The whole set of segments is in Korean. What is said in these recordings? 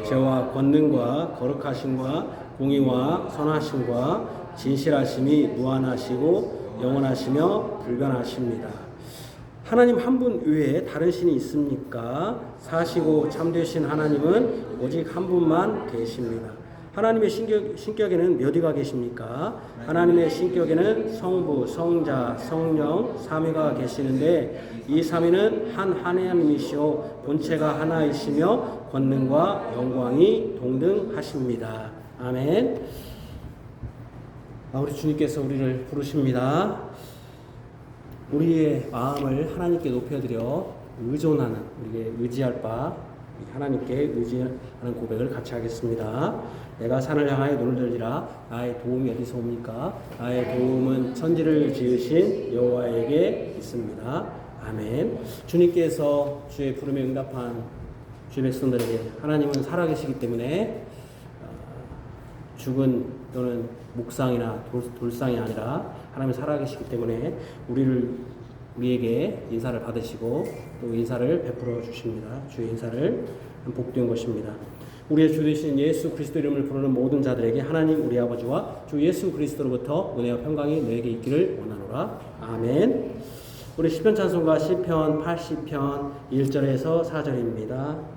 죄와 권능과 거룩하심과 공의와 선하심과 진실하심이 무한하시고 영원하시며 불변하십니다. 하나님 한 분 외에 다른 신이 있습니까? 사시고 참되신 하나님은 오직 한 분만 계십니다. 하나님의 신격에는 몇 위가 계십니까? 하나님의 신격에는 성부, 성자, 성령, 삼위가 계시는데 이 삼위는 한 하나님이시오 본체가 하나이시며 권능과 영광이 동등하십니다. 아멘. 우리 주님께서 우리를 부르십니다. 우리의 마음을 하나님께 높여드려 의존하는, 우리에게 의지할 바 하나님께 의지하는 고백을 같이 하겠습니다. 내가 산을 향하여 눈을 들리라. 나의 도움이 어디서 옵니까? 나의 도움은 천지를 지으신 여호와에게 있습니다. 아멘. 주님께서 주의 부름에 응답한 주의 백성들에게 하나님은 살아계시기 때문에 죽은 또는 목상이나 돌상이 아니라 하나님은 살아계시기 때문에 우리에게 인사를 받으시고 또 인사를 베풀어 주십니다. 주의 인사를 복된 것입니다. 우리의 주 되신 예수 그리스도 이름을 부르는 모든 자들에게 하나님 우리 아버지와 주 예수 그리스도로부터 은혜와 평강이 너에게 있기를 원하노라. 아멘. 우리 시편 찬송가 시편 80편 1절에서 4절입니다.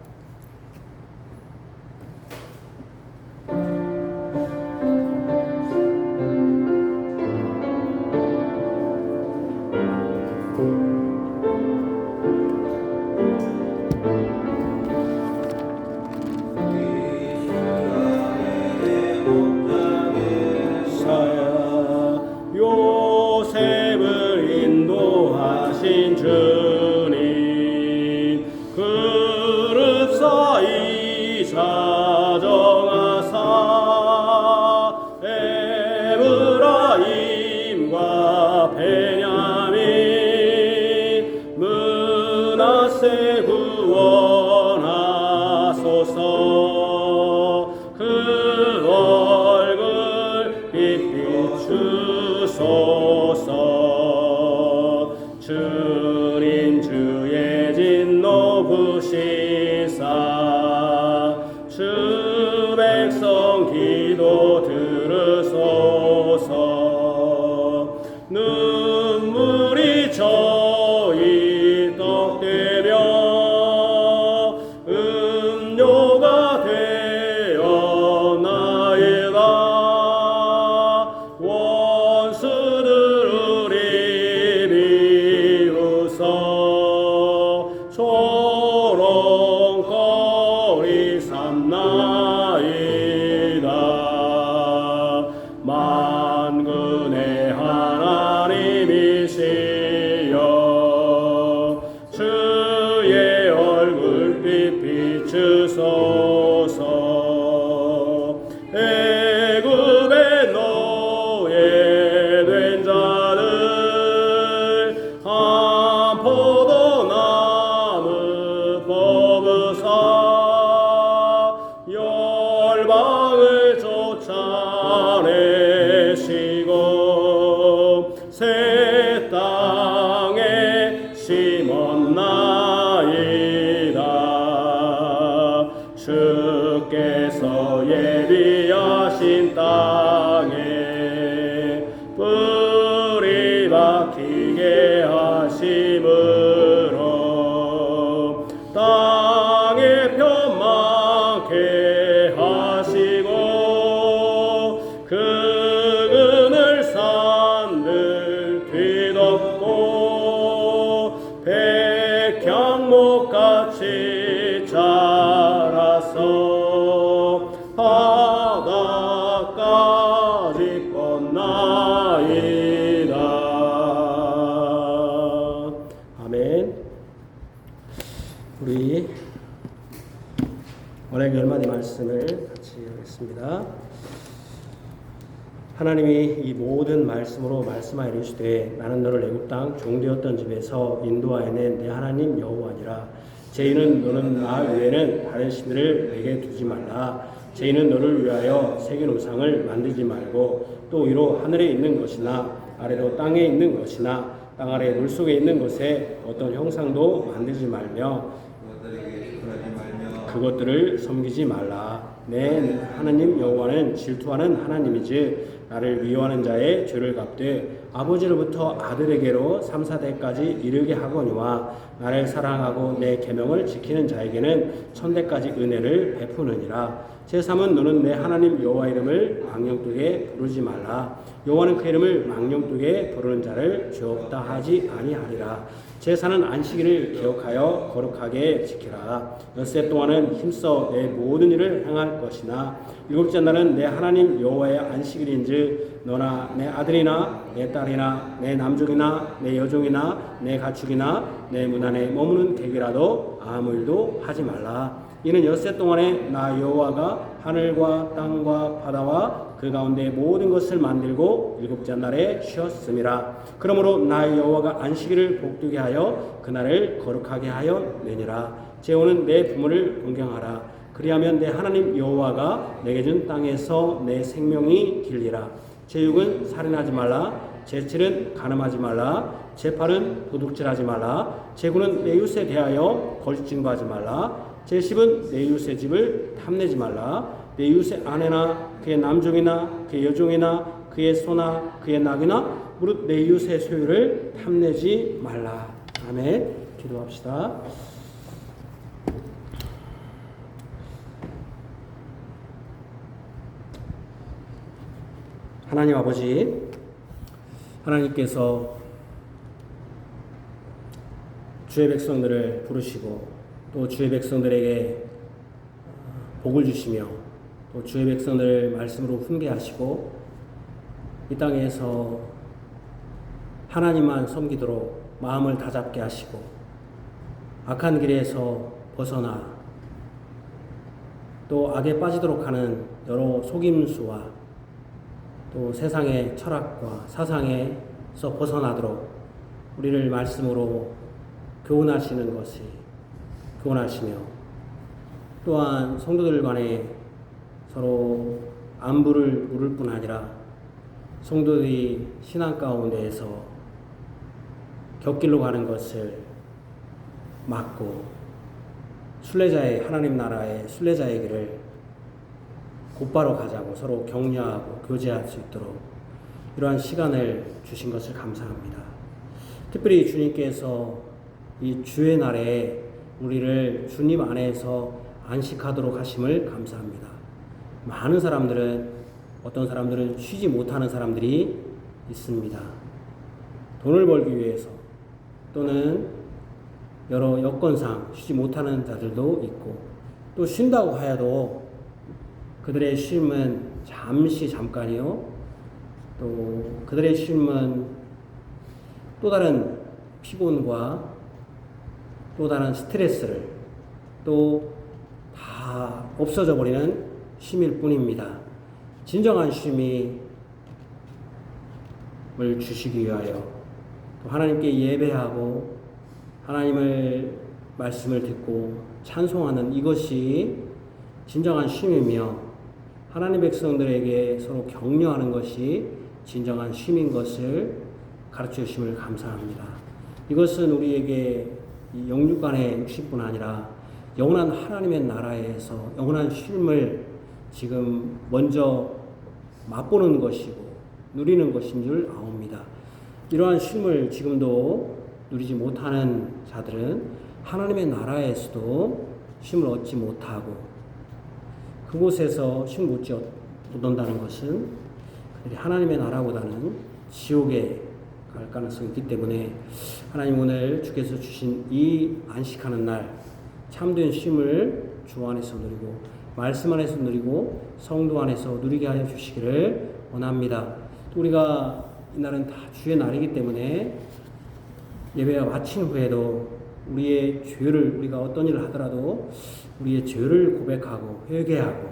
주님 주의 진노 부시사 주 백성 기도 들으소서. 눈물이 저희 떡되며 음료가 되어 나이다. 원수들 우리 비웃어 조롱거리 삼나이다. 만군의 하나님이시여 주의 얼굴빛 비추소서. 애굽의 노예된 자들 한 포도나무 뽑으사 열방을 쫓아내시고 새 땅에 심었나이다. 주께서 예비하신 땅에 뿌리 박히게 하심으로 땅에 편만케 하시고 그 그늘 산들 뒤덮고 백향목같이 자라서 바다까지 뻗나이다. 아멘. 우리 오늘 열마디 말씀을 같이 하겠습니다. 하나님이 이 모든 말씀으로 말씀하여 이르시되 나는 너를 애굽 땅 종되었던 집에서 인도하여 낸 내 하나님 여호와니라. 죄인은 너는 나 외에는 다른 신들을 내게 두지 말라. 죄인은 너를 위하여 새긴 우상을 만들지 말고 또 위로 하늘에 있는 것이나 아래로 땅에 있는 것이나 땅 아래 물속에 있는 것에 어떤 형상도 만들지 말며 그들에게 굴하지 말며 그것들을 섬기지 말라. 내 하나님 여호와는 질투하는 하나님이지 나를 미워하는 자의 죄를 갚되 아버지로부터 아들에게로 3, 4대까지 이르게 하거니와 나를 사랑하고 내 계명을 지키는 자에게는 천대까지 은혜를 베푸느니라. 제3은 너는 내 하나님 여호와 이름을 망령되게 부르지 말라. 여호와는 그 이름을 망령되게 부르는 자를 죄 없다 하지 아니하리라. 제4는 안식일을 기억하여 거룩하게 지키라. 엿새 동안은 힘써 내 모든 일을 행할 것이나 일곱째 날은 내 하나님 여호와의 안식일인즉 너나 내 아들이나 내 딸이나 내 남종이나 내 여종이나 내 가축이나 내 문 안에 머무는 객이라도 아무 일도 하지 말라. 이는 엿새 동안에 나 여호와가 하늘과 땅과 바다와 그 가운데 모든 것을 만들고 일곱째 날에 쉬었음이라. 그러므로 나 여호와가 안식일을 복되게 하여 그날을 거룩하게 하여 내니라. 제오는 내 부모를 공경하라. 그리하면 내 하나님 여호와가 내게 준 땅에서 내 생명이 길리라. 제6은 살인하지 말라. 제7은 간음하지 말라. 제8은 도둑질하지 말라. 제9는 내 이웃에 대하여 거짓 증거하지 말라. 제10은 내 이웃의 집을 탐내지 말라. 내 이웃의 아내나 그의 남종이나 그의 여종이나 그의 소나 그의 낙이나 무릇 내 이웃의 소유를 탐내지 말라. 아멘. 기도합시다. 하나님 아버지, 하나님께서 주의 백성들을 부르시고 또 주의 백성들에게 복을 주시며 또 주의 백성들을 말씀으로 훈계하시고 이 땅에서 하나님만 섬기도록 마음을 다잡게 하시고 악한 길에서 벗어나 또 악에 빠지도록 하는 여러 속임수와 또 세상의 철학과 사상에서 벗어나도록 우리를 말씀으로 교훈하시는 것이 교훈하시며 또한 성도들 간에 서로 안부를 물을 뿐 아니라 성도들이 신앙 가운데에서 곁길로 가는 것을 막고 순례자의 하나님 나라의 순례자의 길을 곧바로 가자고 서로 격려하고 교제할 수 있도록 이러한 시간을 주신 것을 감사합니다. 특별히 주님께서 이 주의 날에 우리를 주님 안에서 안식하도록 하심을 감사합니다. 많은 사람들은 어떤 사람들은 쉬지 못하는 사람들이 있습니다. 돈을 벌기 위해서 또는 여러 여건상 쉬지 못하는 자들도 있고 또 쉰다고 하여도 그들의 쉼은 잠깐이요. 또 그들의 쉼은 또 다른 피곤과 또 다른 스트레스를 또 다 없어져 버리는 쉼일 뿐입니다. 진정한 쉼을 주시기 위하여 또 하나님께 예배하고 하나님을 말씀을 듣고 찬송하는 이것이 진정한 쉼이며 하나님 백성들에게 서로 격려하는 것이 진정한 쉼인 것을 가르쳐 주심을 감사합니다. 이것은 우리에게 영육 간의 육신뿐 아니라 영원한 하나님의 나라에서 영원한 쉼을 지금 먼저 맛보는 것이고 누리는 것인 줄 아옵니다. 이러한 쉼을 지금도 누리지 못하는 자들은 하나님의 나라에서도 쉼을 얻지 못하고 그곳에서 쉼 못 얻는다는 것은 그들이 하나님의 나라보다는 지옥에 갈 가능성이 있기 때문에 하나님 오늘 주께서 주신 이 안식하는 날 참된 쉼을 주 안에서 누리고 말씀 안에서 누리고 성도 안에서 누리게 하여 주시기를 원합니다. 또 우리가 이날은 다 주의 날이기 때문에 예배가 마친 후에도 우리의 죄를 우리가 어떤 일을 하더라도 우리의 죄를 고백하고 회개하고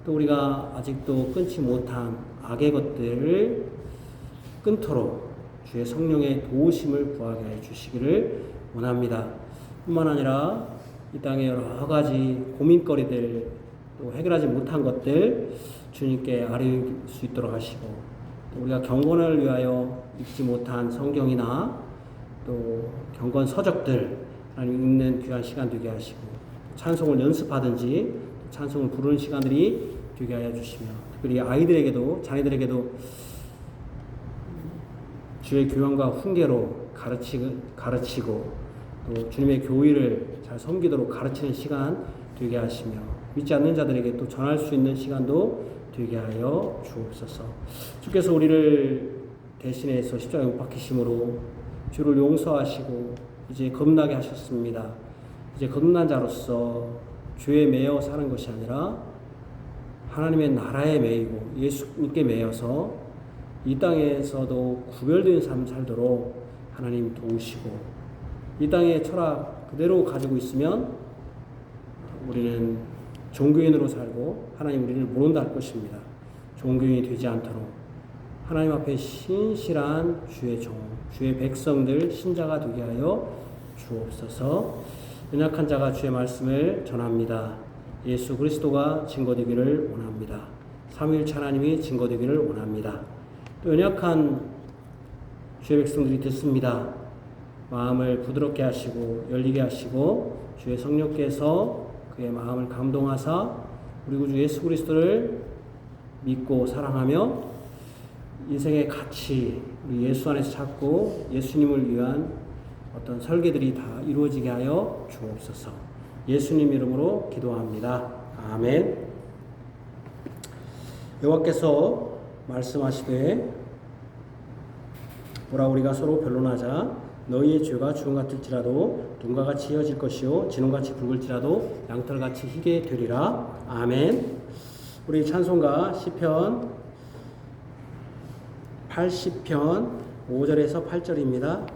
또 우리가 아직도 끊지 못한 악의 것들을 끊도록 주의 성령의 도우심을 구하게 해 주시기를 원합니다. 뿐만 아니라 이 땅의 여러 가지 고민거리들 또 해결하지 못한 것들 주님께 아뢰일 수 있도록 하시고 또 우리가 경건을 위하여 읽지 못한 성경이나 또 경건 서적들 하나님 읽는 귀한 시간 되게 하시고 찬송을 연습하든지 찬송을 부르는 시간들이 되게 하여 주시며, 특별히 아이들에게도, 자녀들에게도 주의 교훈과 훈계로 가르치고 또 주님의 교회를 잘 섬기도록 가르치는 시간 되게 하시며, 믿지 않는 자들에게 또 전할 수 있는 시간도 되게 하여 주옵소서. 주께서 우리를 대신해서 십자가에 못 박히심으로 주를 용서하시고 이제 거듭나게 하셨습니다. 이제 거듭난 자로서 죄에 매여 사는 것이 아니라 하나님의 나라에 매이고 예수님께 매여서 이 땅에서도 구별된 삶 살도록 하나님 도우시고, 이 땅의 철학 그대로 가지고 있으면 우리는 종교인으로 살고 하나님 우리를 모른다 할 것입니다. 종교인이 되지 않도록 하나님 앞에 신실한 주의 종, 주의 백성들, 신자가 되게 하여 주옵소서. 연약한 자가 주의 말씀을 전합니다. 예수 그리스도가 증거되기를 원합니다. 삼위일체 하나님이 증거되기를 원합니다. 또 연약한 주의 백성들이 듣습니다. 마음을 부드럽게 하시고 열리게 하시고 주의 성령께서 그의 마음을 감동하사 우리 구주 예수 그리스도를 믿고 사랑하며 인생의 가치 우리 예수 안에서 찾고 예수님을 위한 어떤 설계들이 다 이루어지게 하여 주옵소서. 예수님 이름으로 기도합니다. 아멘. 여호와께서 말씀하시되 보라, 우리가 서로 변론하자. 너희의 죄가 주홍 같을지라도 눈과 같이 이어질 것이요 진홍같이 붉을지라도 양털같이 희게 되리라. 아멘. 우리 찬송가 시편 80편 5절에서 8절입니다.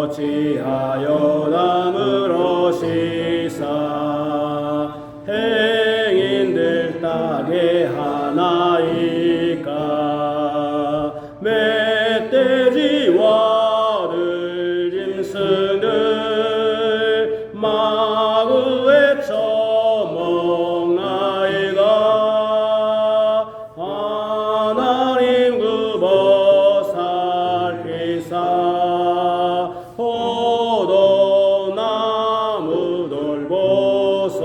어찌하여 남을 어시사 행인들 따게 하나이까. 멧돼지와 들짐승들 마구에 처먹나이다. 하나님 굽어 살피사 포도나무 돌보소서.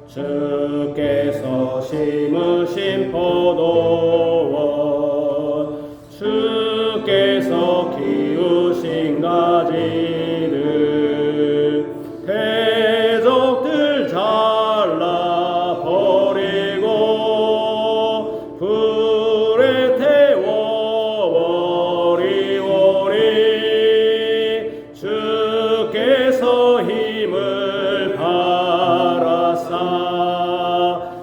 주께서 심으신 포도원, 주께서 키우신 가지들 대적들 잘라버리고 불에 태워버리오리. 주께서 힘을 바라사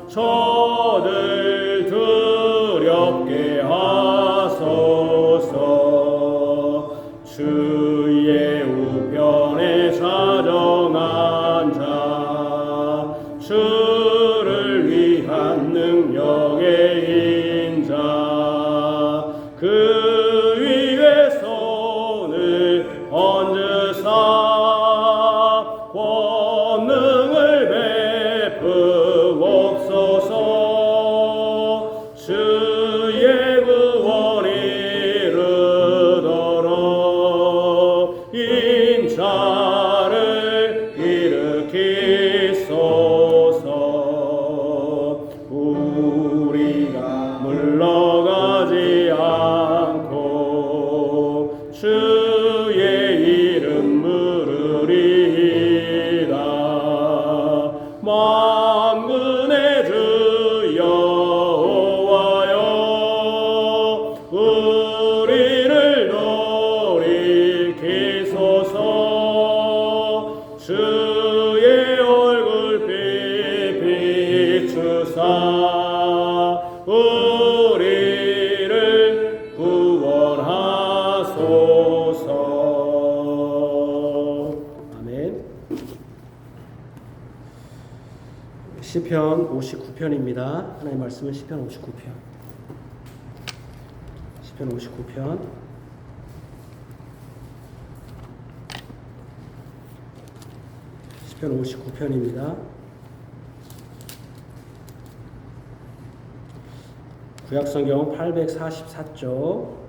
저들 두렵게 하소서. 주의 우편에 자정한 자, 주를 위한 능력의 인자, 그 위에 손을 얹으사 권능을 베푸옵소서. 주의 구원이 이르도록 인자를 일으키소서. 우리가 물러가지 않고 주의 이름 부르리이다. 만군의 주 여호와여, 우리를 돌이키소서. 주의 얼굴빛 비추사 우리를 구원하소서. 아멘. 시편 59편입니다. 하나님의 말씀은 시편 59편. 시편 59편. 시편 59편입니다. 구약성경 844쪽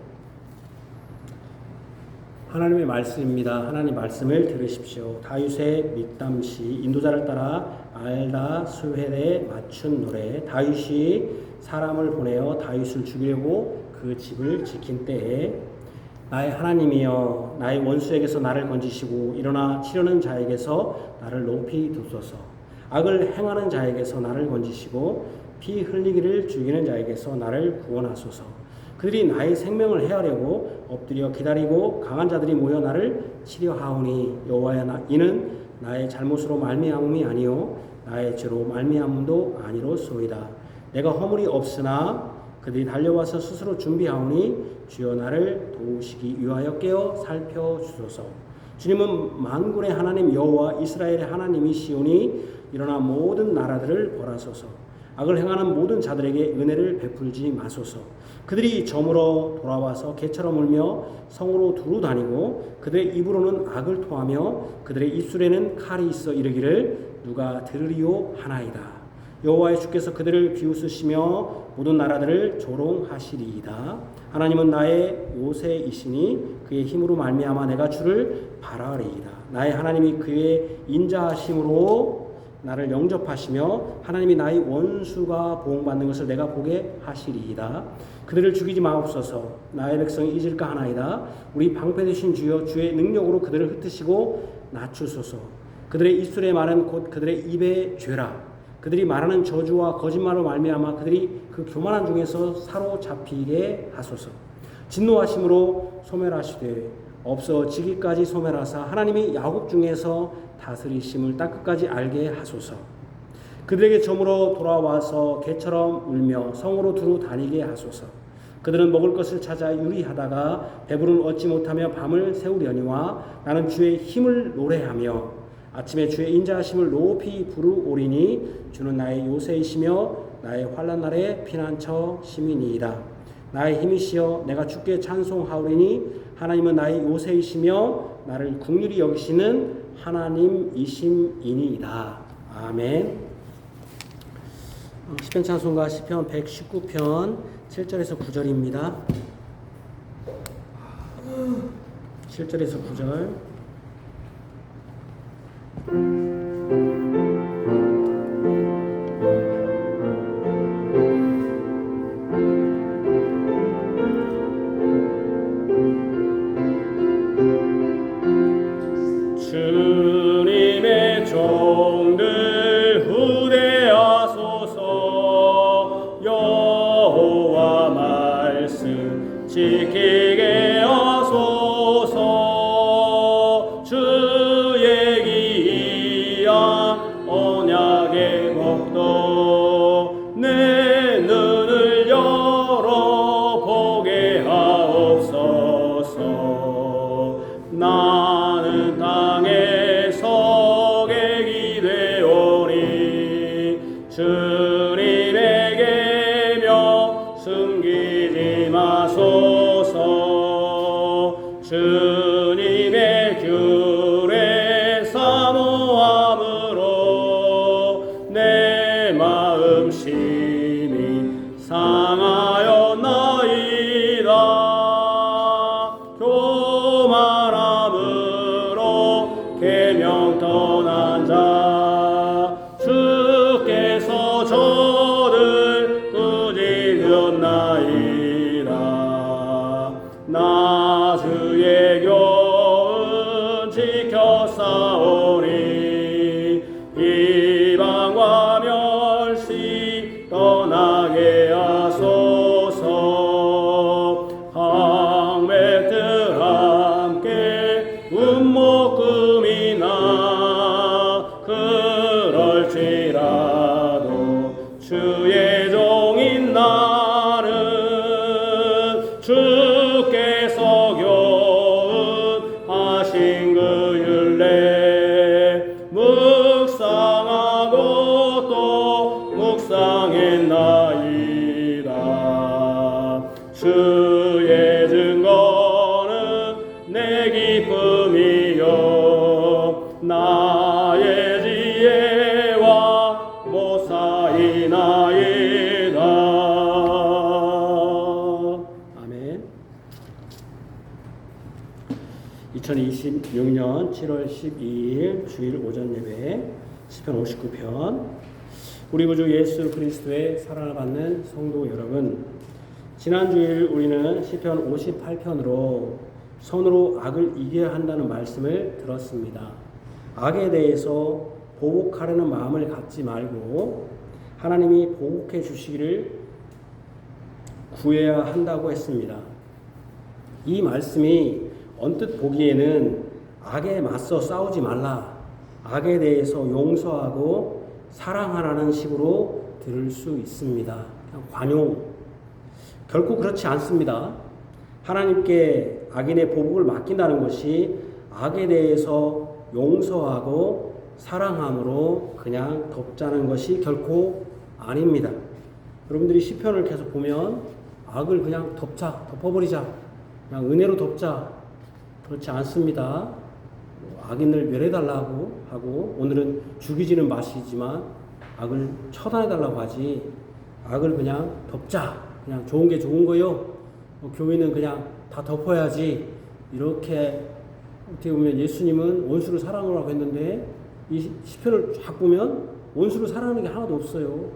하나님의 말씀입니다. 하나님 말씀을 들으십시오. 다윗의 믹담시 인도자를 따라 알다 스웨에 맞춘 노래. 다윗이 사람을 보내어 다윗을 죽이려고 그 집을 지킨 때에 나의 하나님이여 나의 원수에게서 나를 건지시고 일어나 치려는 자에게서 나를 높이 두소서. 악을 행하는 자에게서 나를 건지시고 피 흘리기를 죽이는 자에게서 나를 구원하소서. 그들이 나의 생명을 해하려고 엎드려 기다리고 강한 자들이 모여 나를 치려하오니 여호와야 이는 나의 잘못으로 말미암음이 아니요 나의 죄로 말미암음도 아니로소이다. 내가 허물이 없으나 그들이 달려와서 스스로 준비하오니 주여 나를 도우시기 위하여 깨어 살펴주소서. 주님은 만군의 하나님 여호와 이스라엘의 하나님이시오니 일어나 모든 나라들을 벌하소서. 악을 행하는 모든 자들에게 은혜를 베풀지 마소서. 그들이 저물어 돌아와서 개처럼 울며 성으로 두루 다니고 그들의 입으로는 악을 토하며 그들의 입술에는 칼이 있어 이르기를 누가 들으리요 하나이다. 여호와의 주께서 그들을 비웃으시며 모든 나라들을 조롱하시리이다. 하나님은 나의 요새이시니 그의 힘으로 말미암아 내가 주를 바라리이다. 나의 하나님이 그의 인자하심으로 나를 영접하시며 하나님이 나의 원수가 보응받는 것을 내가 보게 하시리이다. 그들을 죽이지 마옵소서. 나의 백성이 잊을까 하나이다. 우리 방패되신 주여 주의 능력으로 그들을 흩으시고 낮추소서. 그들의 입술의 말은 곧 그들의 입의 죄라. 그들이 말하는 저주와 거짓말로 말미암아 그들이 그 교만한 중에서 사로잡히게 하소서. 진노하심으로 소멸하시되 없어지기까지 소멸하사 하나님이 야곱 중에서 다스리심을 땅끝까지 알게 하소서. 그들에게 저물어 돌아와서 개처럼 울며 성으로 두루 다니게 하소서. 그들은 먹을 것을 찾아 유리하다가 배부른 얻지 못하며 밤을 새우려니와 나는 주의 힘을 노래하며 아침에 주의 인자하심을 높이 부르오리니 주는 나의 요새이시며 나의 환난 날의 피난처 시민이이다. 나의 힘이시여 내가 주께 찬송하오리니 하나님은 나의 요새이시며 나를 긍휼히 여기시는 하나님이심이니이다. 아멘. 시편 찬송가 시편 119편 7절에서 9절입니다. 7절에서 9절. 주님의 종들 후대하소서. 여호와 말씀 지키게 하소서. 주의 기이한 언약의 법도 내 눈을 열어보게 하옵소서. 나는 땅에 서객이 되오니 주님의 계명 숨기지 마소서. 주님의 규례 사모함으로 내 마음 심히 상하였나이다. 교만함으로 계명 떠난 자 주께서 저를 꾸짖으셨나이다. 나 주의 교훈 지켜 싸우니 이방과 멸시 떠나게 하소서. 항맥들 함께 운목금이나 그럴지라도 주의 종인 나는 주께서 교훈하신 그 율례 묵상하고 또 묵상했나이다. 주의 증거는 내 기쁨이요 나의 2026년 7월 12일 주일 오전 예배 시편 59편. 우리 구주 예수 그리스도의 사랑을 받는 성도 여러분, 지난 주일 우리는 시편 58편으로 선으로 악을 이겨야 한다는 말씀을 들었습니다. 악에 대해서 보복하려는 마음을 갖지 말고 하나님이 보복해 주시기를 구해야 한다고 했습니다. 이 말씀이 언뜻 보기에는 악에 맞서 싸우지 말라, 악에 대해서 용서하고 사랑하라는 식으로 들을 수 있습니다. 그냥 관용. 결코 그렇지 않습니다. 하나님께 악인의 보복을 맡긴다는 것이 악에 대해서 용서하고 사랑함으로 그냥 덮자는 것이 결코 아닙니다. 여러분들이 시편을 계속 보면 악을 그냥 덮어버리자, 그냥 은혜로 덮자, 그렇지 않습니다. 악인을 멸해달라고 하고, 오늘은 죽이지는 마시지만 악을 처단해달라고 하지, 악을 그냥 덮자, 그냥 좋은 게 좋은 거요, 교회는 그냥 다 덮어야지, 이렇게 어떻게 보면 예수님은 원수를 사랑하라고 했는데 이 시편을 쫙 보면 원수를 사랑하는 게 하나도 없어요.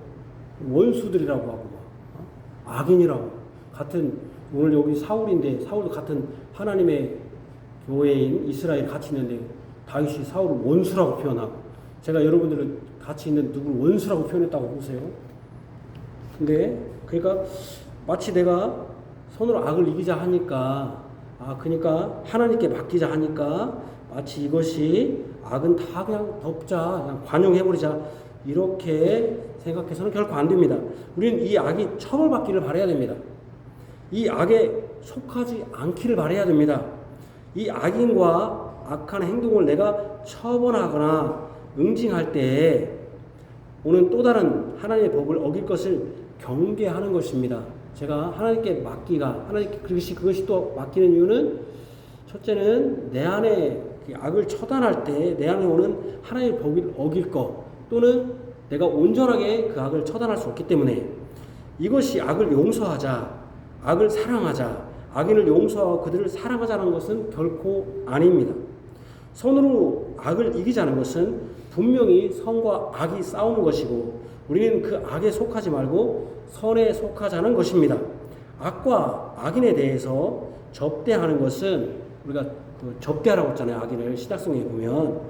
원수들이라고 하고 악인이라고. 같은 오늘 여기 사울인데, 사울도 같은 하나님의 교회인 이스라엘 같이 있는데 다윗이 사울을 원수라고 표현하고, 제가 여러분들은 같이 있는 누구를 원수라고 표현했다고 보세요. 근데 그러니까 마치 내가 손으로 악을 이기자 하니까, 그러니까 하나님께 맡기자 하니까 마치 이것이 악은 다 그냥 덮자, 그냥 관용해버리자, 이렇게 생각해서는 결코 안 됩니다. 우리는 이 악이 처벌받기를 바라야 됩니다. 이 악에 속하지 않기를 바라야 됩니다. 이 악인과 악한 행동을 내가 처벌하거나 응징할 때 오는 또 다른 하나님의 법을 어길 것을 경계하는 것입니다. 제가 하나님께 맡기가, 하나님께 그것이 또 맡기는 이유는, 첫째는 내 안에 악을 처단할 때 내 안에 오는 하나님의 법을 어길 것, 또는 내가 온전하게 그 악을 처단할 수 없기 때문에, 이것이 악을 용서하자, 악을 사랑하자, 악인을 용서하고 그들을 사랑하자는 것은 결코 아닙니다. 선으로 악을 이기자는 것은 분명히 선과 악이 싸우는 것이고, 우리는 그 악에 속하지 말고 선에 속하자는 것입니다. 악과 악인에 대해서 접대하는 것은, 우리가 접대하라고 했잖아요. 악인을 신약성경에 보면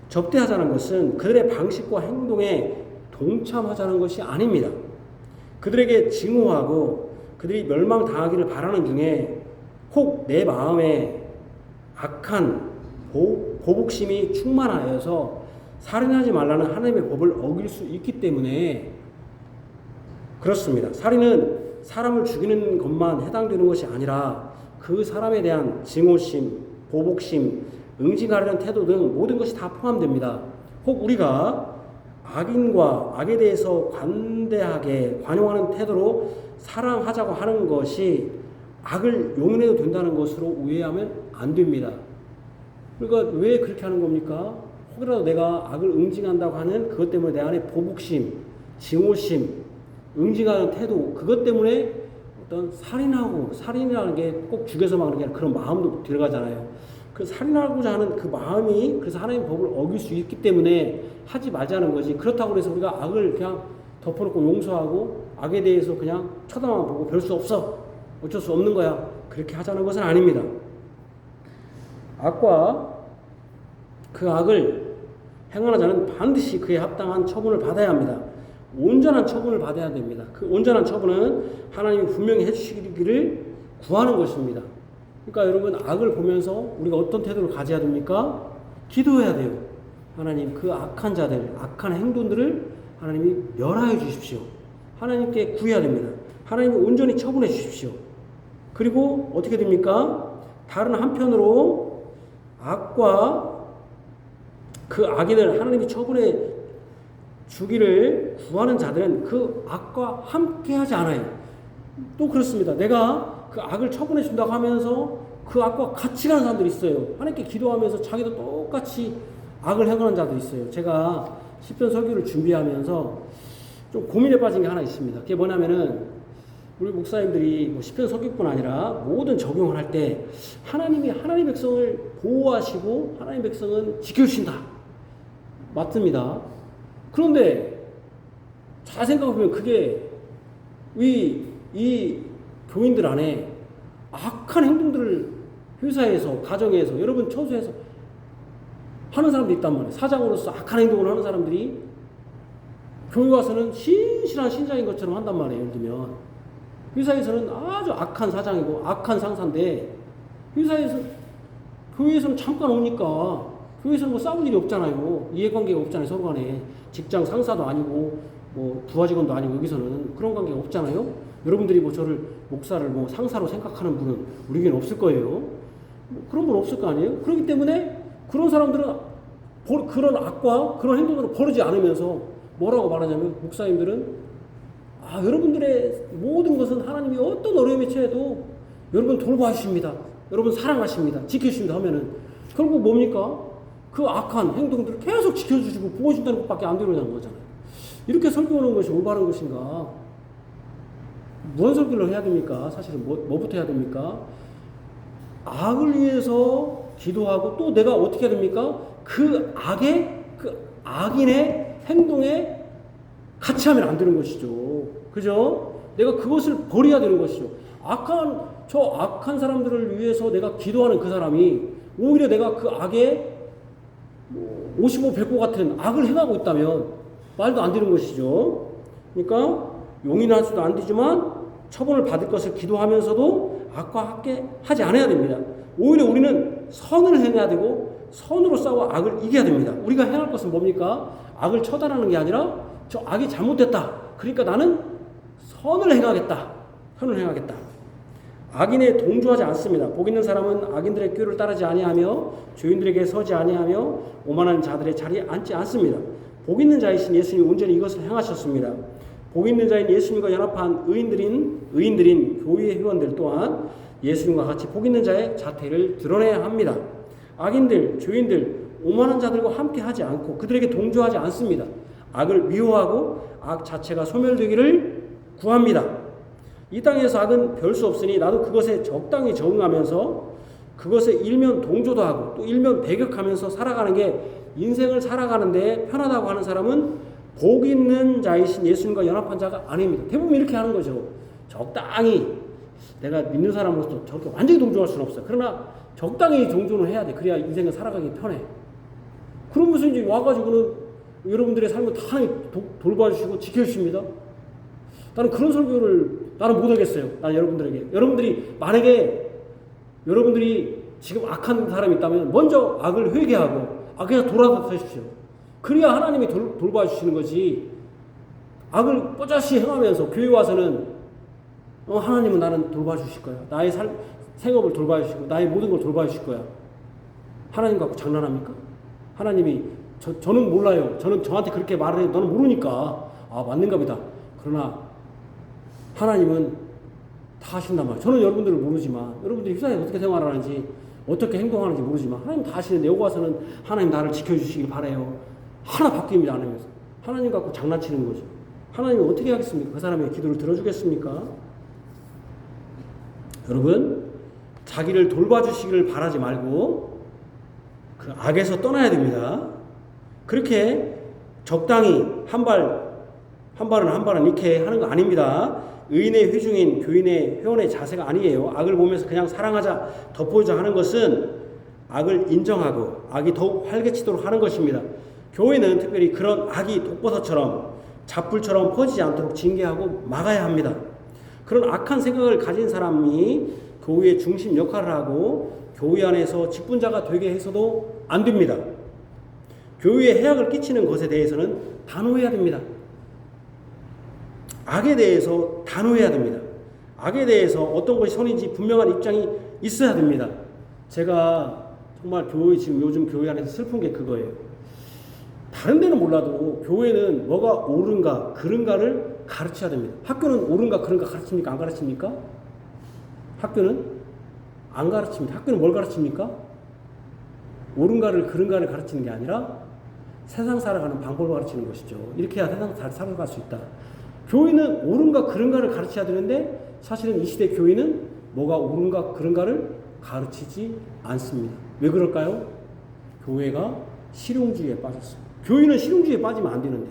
접대하자는 것은 그들의 방식과 행동에 동참하자는 것이 아닙니다. 그들에게 증오하고 그들이 멸망당하기를 바라는 중에 혹 내 마음에 악한 보복심이 충만하여서 살인하지 말라는 하나님의 법을 어길 수 있기 때문에 그렇습니다. 살인은 사람을 죽이는 것만 해당되는 것이 아니라 그 사람에 대한 증오심, 보복심, 응징하려는 태도 등 모든 것이 다 포함됩니다. 혹 우리가 악인과 악에 대해서 관대하게 관용하는 태도로 사랑하자고 하는 것이 악을 용인해도 된다는 것으로 오해하면 안 됩니다. 그러니까 왜 그렇게 하는 겁니까? 혹이라도 내가 악을 응징한다고 하는 그것 때문에 내 안에 보복심, 증오심, 응징하는 태도, 그것 때문에 어떤 살인이라는 게 꼭 죽여서 막는 게 아니라 그런 마음도 들어가잖아요. 그 살인하고자 하는 그 마음이, 그래서 하나님의 법을 어길 수 있기 때문에 하지 말자는 거지. 그렇다고 해서 우리가 악을 그냥 덮어놓고 용서하고 악에 대해서 그냥 쳐다만 보고 별 수 없어, 어쩔 수 없는 거야, 그렇게 하자는 것은 아닙니다. 악과 그 악을 행하는 자는 반드시 그에 합당한 처분을 받아야 합니다. 온전한 처분을 받아야 됩니다. 그 온전한 처분은 하나님이 분명히 해주시기를 구하는 것입니다. 그러니까 여러분, 악을 보면서 우리가 어떤 태도를 가져야 됩니까? 기도해야 돼요. 하나님, 그 악한 자들, 악한 행동들을 하나님이 멸하여 주십시오. 하나님께 구해야 됩니다. 하나님이 온전히 처분해 주십시오. 그리고 어떻게 됩니까? 다른 한편으로 악과 그 악인을 하나님이 처분해 주기를 구하는 자들은 그 악과 함께하지 않아요. 또 그렇습니다. 내가 그 악을 처분해 준다고 하면서 그 악과 같이 가는 사람들이 있어요. 하나님께 기도하면서 자기도 똑같이 악을 행하는 자들이 있어요. 제가 시편 설교를 준비하면서 좀 고민에 빠진 게 하나 있습니다. 그게 뭐냐면은 우리 목사님들이 뭐 시편 설교뿐 아니라 모든 적용을 할 때 하나님이 하나님의 백성을 보호하시고 하나님의 백성은 지켜주신다. 맞습니다. 그런데 잘 생각해보면 그게 이 교인들 안에 악한 행동들을 회사에서, 가정에서, 여러분 처소에서 하는 사람도 있단 말이에요. 사장으로서 악한 행동을 하는 사람들이 교회 와서는 신실한 신자인 것처럼 한단 말이에요. 예를 들면 회사에서는 아주 악한 사장이고 악한 상사인데 교회에서는 잠깐 오니까 교회에서는 뭐 싸울 일이 없잖아요. 이해관계가 없잖아요. 서로 간에. 직장 상사도 아니고 뭐 부하 직원도 아니고 여기서는 그런 관계가 없잖아요. 여러분들이 뭐 저를 목사를 뭐 상사로 생각하는 분은 우리에게는 없을 거예요. 뭐 그런 분 없을 거 아니에요. 그렇기 때문에 그런 사람들은 그런 악과 그런 행동을 버리지 않으면서 뭐라고 말하냐면 목사님들은 여러분들의 모든 것은 하나님이 어떤 어려움에 처해도 여러분 돌봐주십니다. 여러분 사랑하십니다. 지켜주십니다 하면은 결국 뭡니까? 그 악한 행동들을 계속 지켜주시고 보호해준다는 것밖에 안 되는 거잖아요. 이렇게 설교하는 것이 올바른 것인가? 무슨 설교를 해야 됩니까? 사실은 뭐부터 해야 됩니까? 악을 위해서 기도하고 또 내가 어떻게 해야 됩니까? 그 악인의 행동에 같이 하면 안 되는 것이죠. 그죠? 내가 그것을 버려야 되는 것이죠. 악한 사람들을 위해서 내가 기도하는 그 사람이 오히려 내가 그 악에 55, 100고 같은 악을 행하고 있다면 말도 안 되는 것이죠. 그러니까 용인할 수도 안 되지만 처벌을 받을 것을 기도하면서도 악과 함께 하지 않아야 됩니다. 오히려 우리는 선을 행해야 되고 선으로 싸워 악을 이겨야 됩니다. 우리가 행할 것은 뭡니까? 악을 처단하는 게 아니라 저 악이 잘못됐다. 그러니까 나는 선을 행하겠다. 선을 행하겠다. 악인에 동조하지 않습니다. 복 있는 사람은 악인들의 꾀를 따르지 아니하며 죄인들에게 서지 아니하며 오만한 자들의 자리에 앉지 않습니다. 복 있는 자이신 예수님이 온전히 이것을 행하셨습니다. 복 있는 자인 예수님과 연합한 의인들인 교회의 회원들 또한 예수님과 같이 복 있는 자의 자태를 드러내야 합니다. 악인들, 죄인들, 오만한 자들과 함께 하지 않고 그들에게 동조하지 않습니다. 악을 미워하고 악 자체가 소멸되기를 구합니다. 이 땅에서 악은 별 수 없으니 나도 그것에 적당히 적응하면서 그것에 일면 동조도 하고 또 일면 배격하면서 살아가는 게 인생을 살아가는데 편하다고 하는 사람은 복 있는 자이신 예수님과 연합한 자가 아닙니다. 대부분 이렇게 하는 거죠. 적당히 내가 믿는 사람으로서 저렇게 완전히 동조할 수는 없어요. 그러나 적당히 동조는 해야 돼. 그래야 인생을 살아가기 편해. 그러면서 이제 와가지고는 여러분들의 삶을 다 돌봐주시고 지켜주십니다. 나는 그런 설교를 나는 못하겠어요. 나는 여러분들에게. 여러분들이 만약에 여러분들이 지금 악한 사람이 있다면 먼저 악을 회개하고 악에서 돌아서십시오. 그래야 하나님이 돌봐주시는 거지. 악을 뽀짝시 행하면서 교회 와서는 하나님은 나는 돌봐주실 거야. 나의 생업을 돌봐주시고 나의 모든 걸 돌봐주실 거야. 하나님 갖고 장난합니까? 하나님이 저는 몰라요. 저는 저한테 그렇게 말을 해도 너는 모르니까 맞는가 보다. 그러나 하나님은 다 하신단 말이에요. 저는 여러분들을 모르지만 여러분들이 회사에 어떻게 생활하는지 어떻게 행동하는지 모르지만 하나님 다 아시는데 여기 와서는 하나님 나를 지켜주시길 바라요. 하나 바뀝니다. 안 하면서 하나님 갖고 장난치는 거죠. 하나님이 어떻게 하겠습니까? 그 사람의 기도를 들어주겠습니까? 여러분 자기를 돌봐주시기를 바라지 말고 그 악에서 떠나야 됩니다. 그렇게 적당히 한 발은 이렇게 하는 거 아닙니다. 의인의 회중인 교인의 회원의 자세가 아니에요. 악을 보면서 그냥 사랑하자 덮어주자 하는 것은 악을 인정하고 악이 더욱 활개치도록 하는 것입니다. 교회는 특별히 그런 악이 독버섯처럼 잡불처럼 퍼지지 않도록 징계하고 막아야 합니다. 그런 악한 생각을 가진 사람이 교회의 중심 역할을 하고 교회 안에서 직분자가 되게 해서도 안 됩니다. 교회에 해악을 끼치는 것에 대해서는 단호해야 됩니다. 악에 대해서 단호해야 됩니다. 악에 대해서 어떤 것이 선인지 분명한 입장이 있어야 됩니다. 제가 정말 지금 요즘 교회 안에서 슬픈 게 그거예요. 다른 데는 몰라도 교회는 뭐가 옳은가 그른가를 가르쳐야 됩니다. 학교는 옳은가 그른가 가르칩니까? 안 가르칩니까? 학교는 안 가르칩니다. 학교는 뭘 가르칩니까? 옳은가를 그른가를 가르치는 게 아니라 세상 살아가는 방법을 가르치는 것이죠. 이렇게 해야 세상 잘 살아갈 수 있다. 교회는 옳은가 그른가를 가르쳐야 되는데 사실은 이 시대 교회는 뭐가 옳은가 그른가를 가르치지 않습니다. 왜 그럴까요? 교회가 실용주의에 빠졌어요. 교회는 실용주의에 빠지면 안 되는데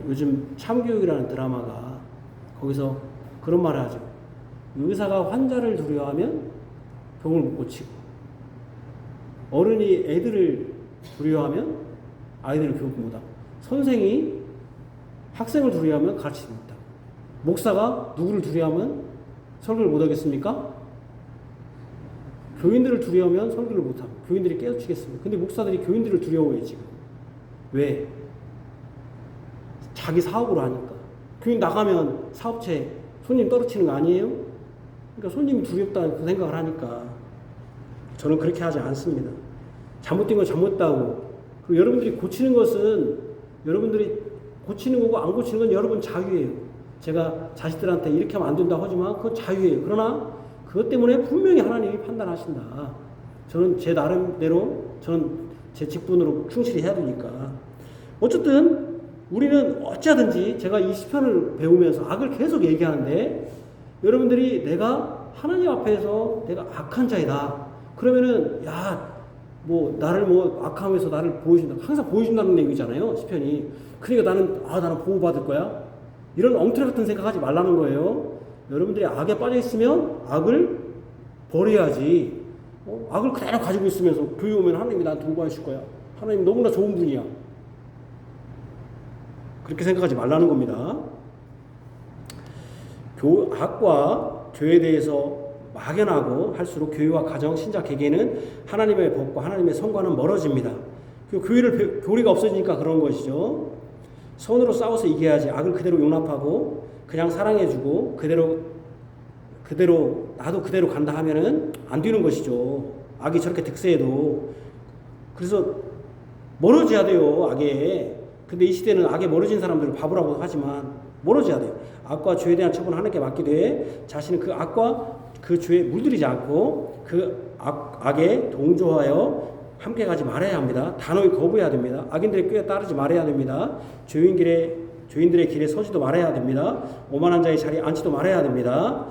요즘 참교육이라는 드라마가 거기서 그런 말을 하죠. 의사가 환자를 두려워하면 병을 못 고치고 어른이 애들을 두려워하면 아이들을 교육 못하고 선생이 학생을 두려워하면 가르치지 못하고 목사가 누구를 두려워하면 설교를 못하겠습니까? 교인들을 두려워하면 설교를 못하고 교인들이 깨우치겠습니까? 근데 목사들이 교인들을 두려워해 지금. 왜? 자기 사업으로 하니까. 교인 나가면 사업체 손님 떨어지는 거 아니에요? 그러니까 손님이 두렵다는 그 생각을 하니까 저는 그렇게 하지 않습니다. 잘못된 건 잘못다고. 그리고 여러분들이 고치는 것은 여러분들이 고치는 거고 안 고치는 건 여러분 자유예요. 제가 자식들한테 이렇게 하면 안 된다고 하지만 그건 자유예요. 그러나 그것 때문에 분명히 하나님이 판단하신다. 저는 제 나름대로 저는 제 직분으로 충실히 해야 되니까. 어쨌든 우리는 어찌하든지 제가 이 시편을 배우면서 악을 계속 얘기하는데 여러분들이 내가 하나님 앞에서 내가 악한 자이다. 그러면은 뭐 나를 뭐 악함에서 나를 보여준다. 항상 보여준다는 얘기잖아요. 시편이. 그러니까 나는 보호받을 거야. 이런 엉터리 같은 생각하지 말라는 거예요. 여러분들이 악에 빠져 있으면 악을 버려야지. 악을 그대로 가지고 있으면서 교회 오면 하나님이 나한테 보호하실 거야. 하나님 너무나 좋은 분이야. 그렇게 생각하지 말라는 겁니다. 악과 교회에 대해서 막연하고 할수록 교회와 가정, 신자, 개개인은 하나님의 법과 하나님의 성과는 멀어집니다. 교리가 없어지니까 그런 것이죠. 선으로 싸워서 이겨야지. 악을 그대로 용납하고 그냥 사랑해주고 그대로 나도 그대로 간다 하면은 안 되는 것이죠. 악이 저렇게 득세해도. 그래서 멀어져야 돼요, 악에. 근데 이 시대는 악에 멀어진 사람들을 바보라고 하지만 멀어져야 돼요. 악과 죄에 대한 처분을 하나님께 맡기되 돼 자신은 그 악과 그 죄에 물들이지 않고 그 악에 동조하여 함께 가지 말아야 합니다. 단호히 거부해야 됩니다. 악인들의 꾀에 따르지 말아야 됩니다. 죄인들의 길에 서지도 말아야 됩니다. 오만한 자의 자리에 앉지도 말아야 됩니다.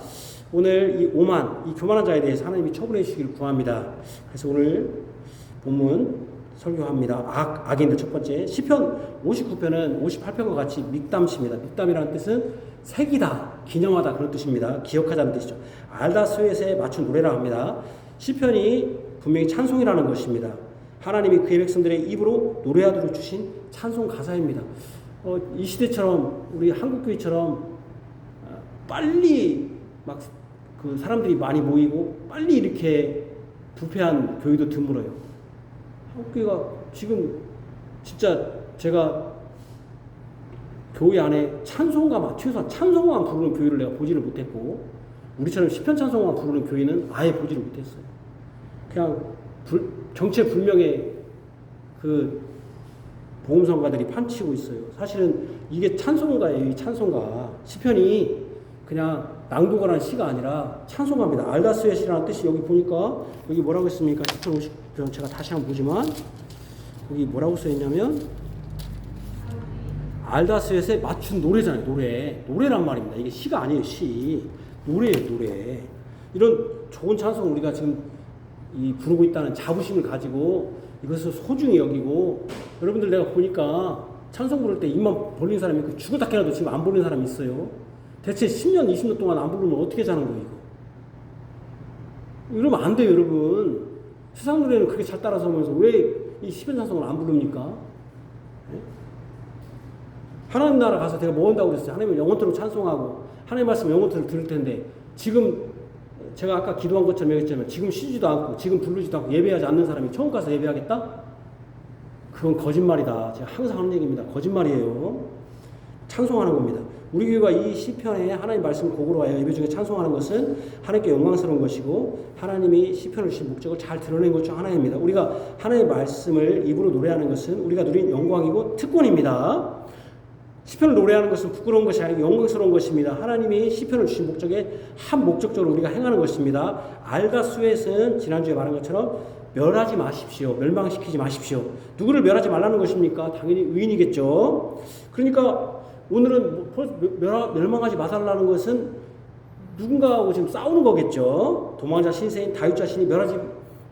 오늘 이 교만한 자에 대해서 하나님이 처분해 주시기를 구합니다. 그래서 오늘 본문 설교합니다. 악인들 첫 번째 시편 59편은 58편과 같이 믹담시입니다. 믹담이라는 뜻은 새기다, 기념하다 그런 뜻입니다. 기억하자는 뜻이죠. 알다 스웨트에 맞춘 노래라 합니다. 시편이 분명히 찬송이라는 것입니다. 하나님이 그의 백성들의 입으로 노래하도록 주신 찬송 가사입니다. 이 시대처럼 우리 한국교회처럼 빨리 막 그 사람들이 많이 모이고 빨리 이렇게 부패한 교회도 드물어요. 한국교회가 지금 진짜 제가 교회 안에 찬송가만 최소한 찬송가만 부르는 교회를 내가 보지를 못했고 우리처럼 시편 찬송가만 부르는 교회는 아예 보지를 못했어요. 그냥 정체불명의 그 복음성가들이 판치고 있어요. 사실은 이게 찬송가예요. 이 찬송가. 시편이 그냥 낭독하는 시가 아니라 찬송가입니다. 알다스웨시라는 뜻이 여기 보니까 여기 뭐라고 했습니까? 시편 50편 제가 다시 한번 보지만 여기 뭐라고 써있냐면 알다스웨시에 맞춘 노래잖아요. 노래란 말입니다. 이게 시가 아니에요. 시. 노래예요. 노래. 이런 좋은 찬송 우리가 지금 부르고 있다는 자부심을 가지고 이것을 소중히 여기고 여러분들 내가 보니까 찬송 부를 때 입만 벌린 사람이 있고 죽었다 깨어나도 지금 안 벌린 사람이 있어요. 대체 10년, 20년 동안 안 부르면 어떻게 자는 거예요, 이거? 이러면 안 돼요, 여러분. 세상 노래는 그렇게 잘 따라서 하면서 왜 이 시편 찬송을 안 부릅니까? 네? 하나님 나라 가서 내가 뭐 한다고 그랬어요? 하나님을 영혼토록 찬송하고 하나님 말씀 영혼토록 들을 텐데 지금 제가 아까 기도한 것처럼 얘기했잖아요. 지금 쉬지도 않고 지금 부르지도 않고 예배하지 않는 사람이 처음 가서 예배하겠다? 그건 거짓말이다. 제가 항상 하는 얘기입니다. 거짓말이에요. 찬송하는 겁니다. 우리 교회가 이 시편에 하나님 말씀을 곡으로 하여 예배 중에 찬송하는 것은 하나님께 영광스러운 것이고 하나님이 시편을 주신 목적을 잘 드러낸 것 중 하나입니다. 우리가 하나님의 말씀을 입으로 노래하는 것은 우리가 누린 영광이고 특권입니다. 시편을 노래하는 것은 부끄러운 것이 아니고 영광스러운 것입니다. 하나님이 시편을 주신 목적에 한 목적적으로 우리가 행하는 것입니다. 알다스웨트는 지난주에 말한 것처럼 멸하지 마십시오. 멸망시키지 마십시오. 누구를 멸하지 말라는 것입니까? 당연히 의인이겠죠. 그러니까 오늘은 멸망하지 마살라는 것은 누군가하고 지금 싸우는 거겠죠. 도망자 신세인 다윗 자신이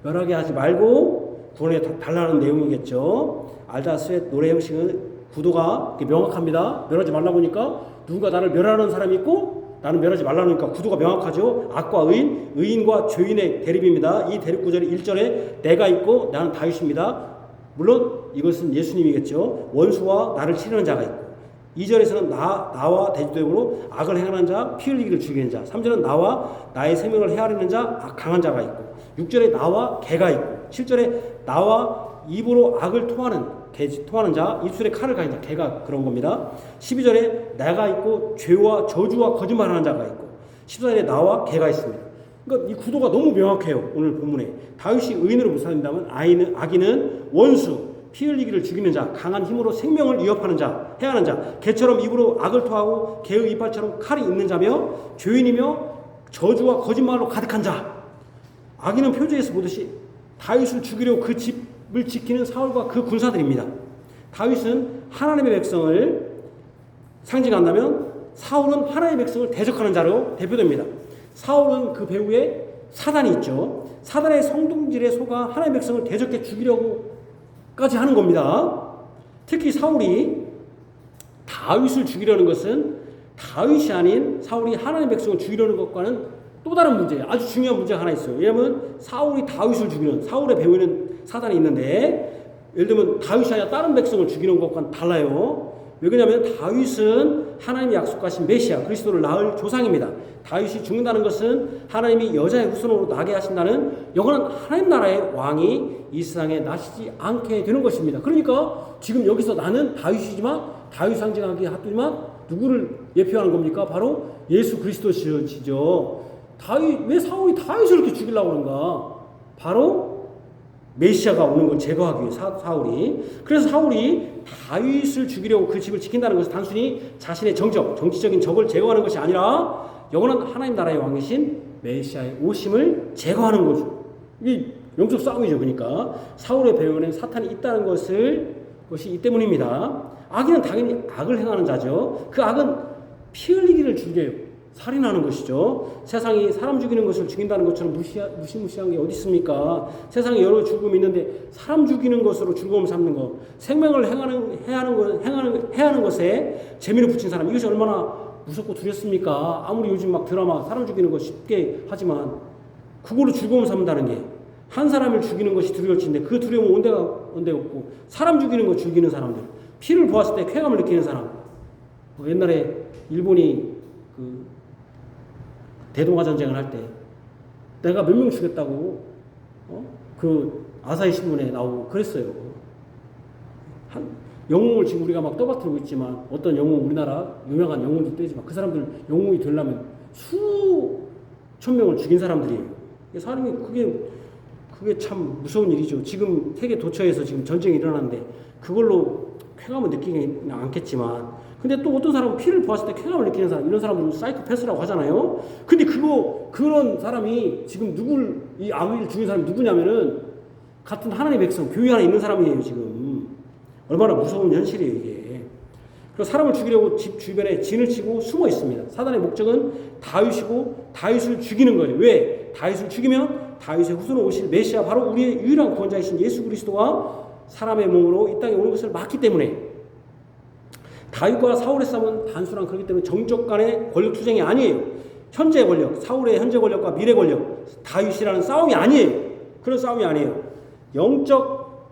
멸하게 하지 말고 구원해 달라는 내용이겠죠. 알다스의 노래 형식은 구도가 명확합니다. 멸하지 말라고 하니까 누군가 나를 멸하는 사람이 있고 나는 멸하지 말라니까 구도가 명확하죠. 악과 의인, 의인과 죄인의 대립입니다. 이 대립 구절이 1절에 내가 있고 나는 다윗입니다. 물론 이것은 예수님이겠죠. 원수와 나를 치르는 자가 있고 2절에서는 나와 대조되므로 악을 행하는 자, 피 흘리기를 죽이는 자. 3절은 나와 나의 생명을 헤아리는 자, 강한 자가 있고 6절에 나와 개가 있고 7절에 나와 입으로 악을 토하는 자, 입술에 칼을 가진 자, 개가 그런 겁니다. 12절에 내가 있고 죄와 저주와 거짓말하는 자가 있고 14절에 나와 개가 있습니다. 그러니까 이 구도가 너무 명확해요. 오늘 본문에 다윗이 의인으로 묘사된다면 악인은 원수, 피 흘리기를 죽이는 자, 강한 힘으로 생명을 위협하는 자, 해하는 자, 개처럼 입으로 악을 토하고 개의 이빨처럼 칼이 있는 자며 죄인이며 저주와 거짓말로 가득한 자. 악인은 표제에서 보듯이 다윗을 죽이려고 그 집을 지키는 사울과 그 군사들입니다. 다윗은 하나님의 백성을 상징한다면 사울은 하나님의 백성을 대적하는 자로 대표됩니다. 사울은 그 배후에 사단이 있죠. 사단의 성동질에 속아 하나님의 백성을 대적해 죽이려고까지 하는 겁니다. 특히 사울이 다윗을 죽이려는 것은 다윗이 아닌 사울이 하나님의 백성을 죽이려는 것과는 또 다른 문제예요. 아주 중요한 문제가 하나 있어요. 왜냐하면 사울이 다윗을 죽이는, 사울의 배후에는 사단이 있는데 예를 들면 다윗이 아니라 다른 백성을 죽이는 것과는 달라요. 왜 그러냐면 다윗은 하나님이 약속하신 메시아 그리스도를 낳을 조상입니다. 다윗이 죽는다는 것은 하나님이 여자의 후손으로 나게 하신다는 영원한 하나님 나라의 왕이 이 세상에 나시지 않게 되는 것입니다. 그러니까 지금 여기서 나는 다윗이지만 다윗 상징하기 하지만 누구를 예표하는 겁니까? 바로 예수 그리스도시죠. 왜 사울이 다윗을 이렇게 죽이려고 하는가? 바로 메시아가 오는 걸 제거하기 위해 사울이. 그래서 사울이 다윗을 죽이려고 그 집을 지킨다는 것은 단순히 자신의 정치적인 적을 제거하는 것이 아니라 영원한 하나님 나라의 왕이신 메시아의 오심을 제거하는 거죠. 이게 영적 싸움이죠. 그러니까 사울의 배후에는 사탄이 있다는 것이 이 때문입니다. 악인은 당연히 악을 행하는 자죠. 그 악은 피 흘리기를 즐겨요. 살인하는 것이죠. 세상이 사람 죽이는 것을 죽인다는 것처럼 무시무시한 게 어디 있습니까? 세상에 여러 죽음이 있는데 사람 죽이는 것으로 즐거움을 삼는 것, 생명을 해하는 것에 재미를 붙인 사람, 이것이 얼마나 무섭고 두렵습니까? 아무리 요즘 막 드라마 사람 죽이는 거 쉽게 하지만 그걸로 즐거움을 삼는다는 게 한 사람을 죽이는 것이 두려울진데 그 두려움은 온데가 없고 사람 죽이는 거 즐기는 사람들, 피를 보았을 때 쾌감을 느끼는 사람. 옛날에 일본이 대동아 전쟁을 할 때 내가 몇 명 죽였다고 그 아사히 신문에 나오고 그랬어요. 영웅을 지금 우리가 막 떠받들고 있지만 어떤 영웅, 우리나라 유명한 영웅들 때지만 그 사람들 영웅이 되려면 수천 명을 죽인 사람들이에요. 사람이 그게 참 무서운 일이죠. 지금 세계 도처에서 지금 전쟁이 일어나는데 그걸로 쾌감을 느끼기는 않겠지만, 근데 또 어떤 사람은 피를 보았을 때 쾌감을 느끼는 사람, 이런 사람들은 사이코패스라고 하잖아요. 근데 그런 사람이 지금 이 아무리를 죽인 사람이 누구냐면은 같은 하나님의 백성, 교회 안에 있는 사람이에요. 지금 얼마나 무서운 현실이에요 이게. 그래서 사람을 죽이려고 집 주변에 진을 치고 숨어 있습니다. 사단의 목적은 다윗이고 다윗을 죽이는 거예요. 왜? 다윗을 죽이면 다윗의 후손으로 오실 메시아, 바로 우리의 유일한 구원자이신 예수 그리스도가 사람의 몸으로 이 땅에 오는 것을 막기 때문에, 다윗과 사울의 싸움은 단순한, 그렇기 때문에 정적 간의 권력 투쟁이 아니에요. 현재 권력, 사울의 현재 권력과 미래 권력, 다윗이라는 싸움이 아니에요. 그런 싸움이 아니에요. 영적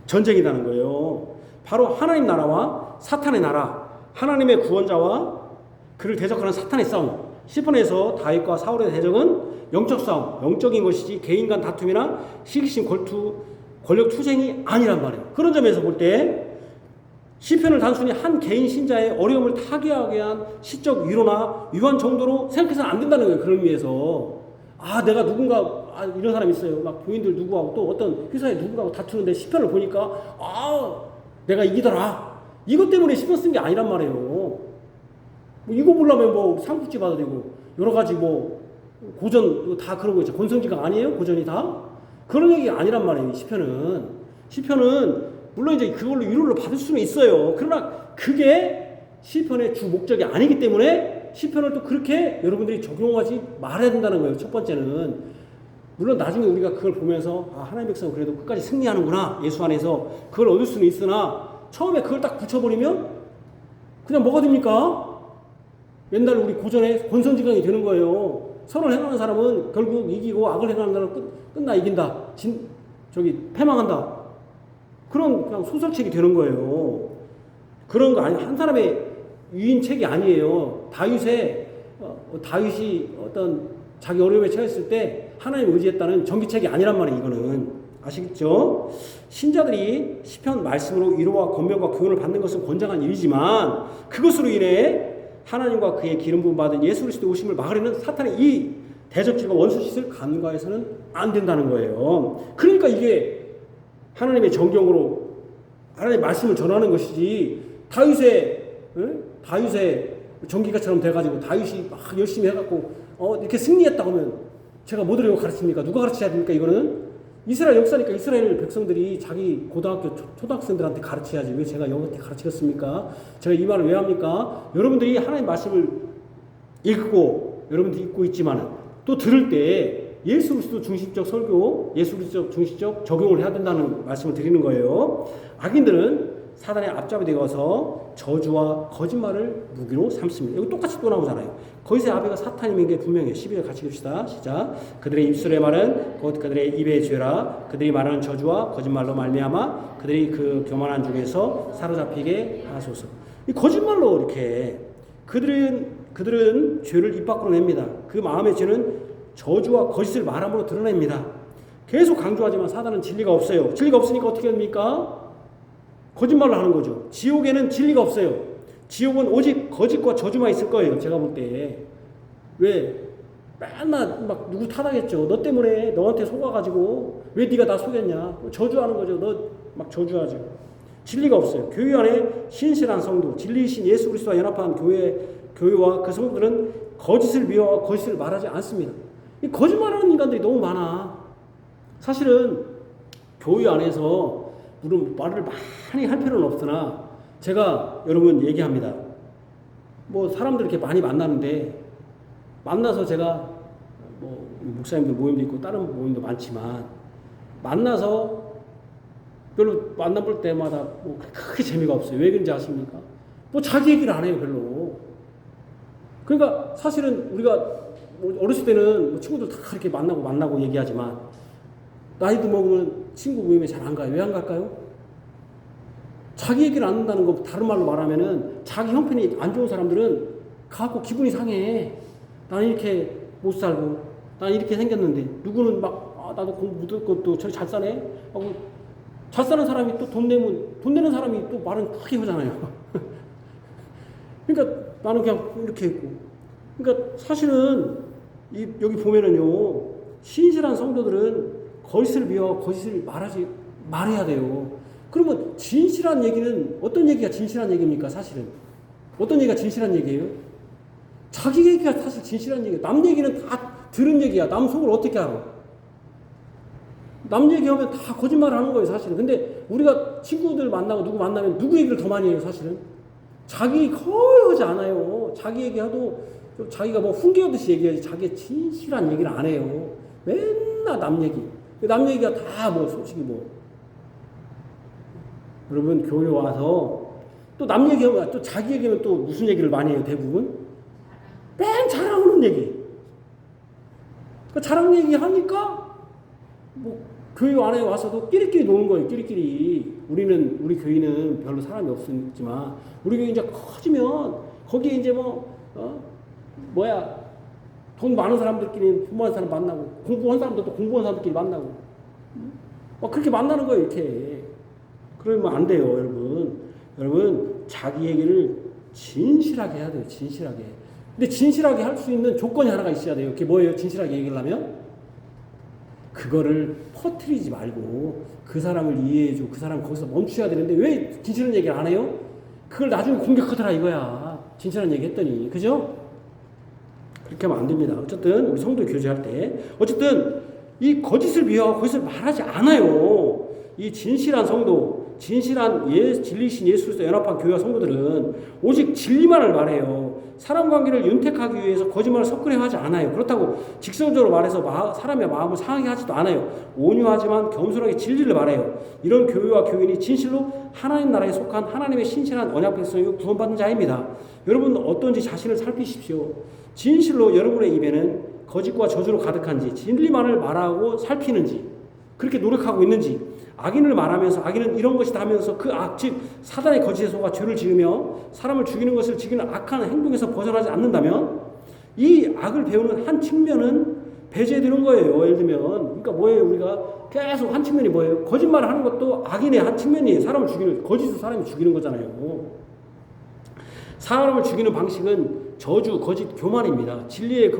전쟁이라는 거예요. 바로 하나님 나라와 사탄의 나라, 하나님의 구원자와 그를 대적하는 사탄의 싸움. 시편에서 다윗과 사울의 대적은 영적 싸움, 영적인 것이지 개인 간 다툼이나 시기심 권력 투쟁이 아니란 말이에요. 그런 점에서 볼 때 시편을 단순히 한 개인 신자의 어려움을 타개하게 한 시적 위로나 위안 정도로 생각해서는 안 된다는 거예요. 그런 의미에서 내가 누군가 이런 사람이 있어요. 막 교인들 누구하고 또 어떤 회사에 누구하고 다투는데 시편을 보니까 내가 이기더라. 이것 때문에 시편 쓴 게 아니란 말이에요. 이거 보려면 삼국지 봐도 되고 여러 가지 고전 다 그런 거 있죠. 권성지가 아니에요? 고전이 다? 그런 얘기가 아니란 말이에요. 시편은 물론 이제 그걸로 위로를 받을 수는 있어요. 그러나 그게 시편의 주 목적이 아니기 때문에 시편을 또 그렇게 여러분들이 적용하지 말아야 된다는 거예요. 첫 번째는. 물론 나중에 우리가 그걸 보면서 하나님 백성은 그래도 끝까지 승리하는구나, 예수 안에서 그걸 얻을 수는 있으나 처음에 그걸 딱 붙여버리면 그냥 뭐가 됩니까? 옛날 우리 고전에 권선징악이 되는 거예요. 선을 행하는 사람은 결국 이기고 악을 행하는 사람은 끝나 이긴다, 패망한다, 그런 그냥 소설책이 되는 거예요. 그런 거 아니, 한 사람의 유인책이 아니에요. 다윗이 어떤 자기 어려움에 처했을 때 하나님 의지했다는 전기책이 아니란 말이에요. 이거는 아시겠죠? 신자들이 시편 말씀으로 위로와 권면과 교훈을 받는 것은 권장한 일이지만 그것으로 인해 하나님과 그의 기름 부음 받은 예수 그리스도의 오심을 막으려는 사탄의 이 대적질과 원수짓을 간과해서는 안 된다는 거예요. 그러니까 이게 하나님의 정경으로 하나님의 말씀을 전하는 것이지, 다윗의 전기가처럼 돼가지고 다윗이 막 열심히 해갖고 이렇게 승리했다고 하면 제가 뭐 들으려고 가르칩니까? 누가 가르쳐야 됩니까? 이거는 이스라엘 역사니까 이스라엘 백성들이 자기 고등학교 초등학생들한테 가르쳐야지 왜 제가 영어한테 가르치겠습니까? 제가 이 말을 왜 합니까? 여러분들이 하나님 말씀을 읽고 여러분들이 읽고 있지만 또 들을 때 예수 그리스도 중심적 설교, 예수 그리스도 중심적 적용을 해야 된다는 말씀을 드리는 거예요. 악인들은 사단의 앞잡이 되어서 저주와 거짓말을 무기로 삼습니다. 여기 똑같이 또 나오잖아요. 거기서 아비가 사탄임인 게 분명해요. 12절 같이 읽읍시다. 시작. 그들의 입술의 말은 곧 그들의 입의 죄라. 그들이 말하는 저주와 거짓말로 말미암아 그들이 그 교만한 중에서 사로잡히게 하소서. 이 거짓말로 이렇게 그들은 죄를 입 밖으로 냅니다. 그 마음의 죄는 저주와 거짓을 말함으로 드러냅니다. 계속 강조하지만 사단은 진리가 없어요. 진리가 없으니까 어떻게 됩니까? 거짓말을 하는 거죠. 지옥에는 진리가 없어요. 지옥은 오직 거짓과 저주만 있을 거예요. 제가 볼 때. 왜? 맨날 막 누구 타당했죠. 너 때문에 너한테 속아가지고 왜 네가 나 속였냐. 저주하는 거죠. 너 막 저주하죠. 진리가 없어요. 교회 안에 신실한 성도, 진리이신 예수 그리스도와 연합한 교회와 그 성도들은 거짓을 미워하고 거짓을 말하지 않습니다. 이 거짓말하는 인간들이 너무 많아. 사실은 교회 안에서 물론 말을 많이 할 필요는 없으나 제가 여러분 얘기합니다. 뭐 사람들 이렇게 많이 만나는데 만나서 제가 뭐 목사님들 모임도 있고 다른 모임도 많지만 만나서 별로 만나볼 때마다 뭐 크게 재미가 없어요. 왜 그런지 아십니까? 뭐 자기 얘기를 안 해요, 별로. 그러니까 사실은 우리가 뭐 어렸을 때는 뭐 친구들 다 이렇게 만나고 얘기하지만 나이도 먹으면 친구 모임에 잘 안 가요. 왜 안 갈까요? 자기 얘기를 안 한다는 거 다른 말로 말하면은 자기 형편이 안 좋은 사람들은 가고 기분이 상해. 나는 이렇게 못 살고 나는 이렇게 생겼는데 누구는 막 나도 공부 못할 것도 저리 잘 사네 하고 잘 사는 사람이 또 돈 내는 사람이 또 말은 크게 하잖아요. 그러니까 나는 그냥 이렇게 했고. 그러니까 사실은 여기 보면은요, 신실한 성도들은 거짓을 미워 거짓을 말해야 돼요. 그러면 진실한 얘기는 어떤 얘기가 진실한 얘기입니까? 사실은 어떤 얘기가 진실한 얘기예요? 자기 얘기가 사실 진실한 얘기예요. 남 얘기는 다 들은 얘기야. 남 속을 어떻게 알아? 남 얘기하면 다 거짓말을 하는 거예요, 사실은. 근데 우리가 친구들 만나고 누구 만나면 누구 얘기를 더 많이 해요, 사실은? 자기 거의 하지 않아요. 자기 얘기하도 자기가 뭐 훈계하듯이 얘기하지 자기의 진실한 얘기를 안 해요. 맨날 남 얘기. 남 얘기가 다 뭐 솔직히 뭐. 여러분 교회 와서 또 남 얘기하면 또 자기 얘기하면 또 무슨 얘기를 많이 해요, 대부분? 맨 자랑하는 얘기. 그 자랑 얘기 하니까 뭐 교회 안에 와서도 끼리끼리 노는 거예요. 끼리끼리. 우리 교회는 별로 사람이 없지만 우리 교회 이제 커지면 거기에 이제 돈 많은 사람들끼리 공부하는 사람 만나고 공부한 사람들도 공부한 사람들끼리 만나고 그렇게 만나는 거예요. 이렇게. 그러면 안 돼요, 여러분. 여러분 자기 얘기를 진실하게 해야 돼요. 진실하게. 근데 진실하게 할 수 있는 조건이 하나가 있어야 돼요. 그게 뭐예요? 진실하게 얘기를 하면? 그거를 퍼뜨리지 말고 그 사람을 이해해주고 그 사람 거기서 멈춰야 되는데 왜 진실한 얘기를 안 해요? 그걸 나중에 공격하더라 이거야. 진실한 얘기 했더니. 그죠? 그렇게 하면 안 됩니다. 어쨌든 우리 성도 교제할 때 어쨌든 이 거짓을 미워하고 거짓을 말하지 않아요. 이 진실한 성도, 진실한 진리신 예수 그리스도 연합한 교회와 성도들은 오직 진리만을 말해요. 사람 관계를 윤택하기 위해서 거짓말을 섞으려 하지 않아요. 그렇다고 직설적으로 말해서 사람의 마음을 상하게 하지도 않아요. 온유하지만 겸손하게 진리를 말해요. 이런 교회와 교인이 진실로 하나님 나라에 속한 하나님의 신실한 언약 백성이고 구원받은 자입니다. 여러분 어떤지 자신을 살피십시오. 진실로 여러분의 입에는 거짓과 저주로 가득한지, 진리만을 말하고 살피는지, 그렇게 노력하고 있는지, 악인을 말하면서 악인은 이런 것이다 하면서 그 악, 즉 사단의 거짓에 속아 죄를 지으며 사람을 죽이는 것을 지키는 악한 행동에서 벗어나지 않는다면 이 악을 배우는 한 측면은 배제되는 거예요. 예를 들면 그러니까 뭐예요? 우리가 계속 한 측면이 뭐예요? 거짓말을 하는 것도 악인의 한 측면이에요. 사람을 죽이는, 거짓으로 사람이 죽이는 거잖아요. 사람을 죽이는 방식은 저주, 거짓, 교만입니다. 진리의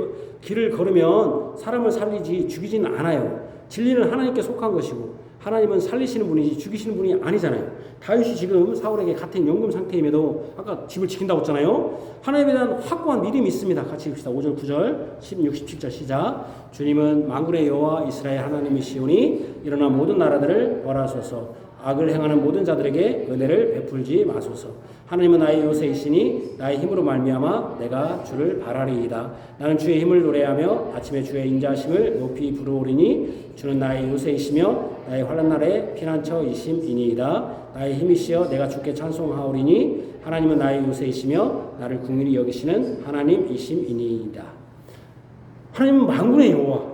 길을 걸으면 사람을 살리지 죽이지는 않아요. 진리는 하나님께 속한 것이고 하나님은 살리시는 분이지 죽이시는 분이 아니잖아요. 다윗이 지금 사울에게 같은 연금 상태임에도 아까 집을 지킨다고 했잖아요. 하나님에 대한 확고한 믿음이 있습니다. 같이 읽읍시다. 5절, 9절, 16, 17절 시작. 주님은 만군의 여호와 이스라엘 하나님이시오니 일어나 모든 나라들을 벌하소서. 악을 행하는 모든 자들에게 은혜를 베풀지 마소서. 하나님은 나의 요새이시니 나의 힘으로 말미암아 내가 주를 바라리이다. 나는 주의 힘을 노래하며 아침에 주의 인자하심을 높이 부르오리니 주는 나의 요새이시며 나의 환난 날에 피난처이심이니이다. 나의 힘이시여 내가 주께 찬송하오리니 하나님은 나의 요새이시며 나를 긍휼히 여기시는 하나님이심이니이다. 하나님은 만군의 여호와,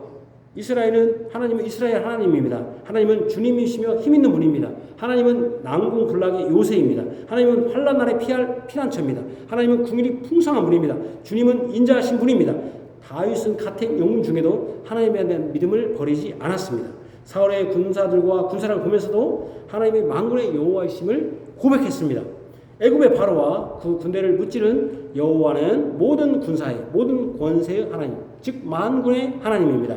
하나님은 이스라엘 하나님입니다. 하나님은 주님이시며 힘 있는 분입니다. 하나님은 난공 불락의 요새입니다. 하나님은 환난 날에 피할 피난처입니다. 하나님은 긍휼이 풍성한 분입니다. 주님은 인자하신 분입니다. 다윗은 같은 영웅 중에도 하나님에 대한 믿음을 버리지 않았습니다. 사울의 군사들과 군사를 보면서도 하나님의 만군의 여호와이심을 고백했습니다. 애굽의 바로와 그 군대를 무찌른 여호와는 모든 군사의 모든 권세의 하나님, 즉 만군의 하나님입니다.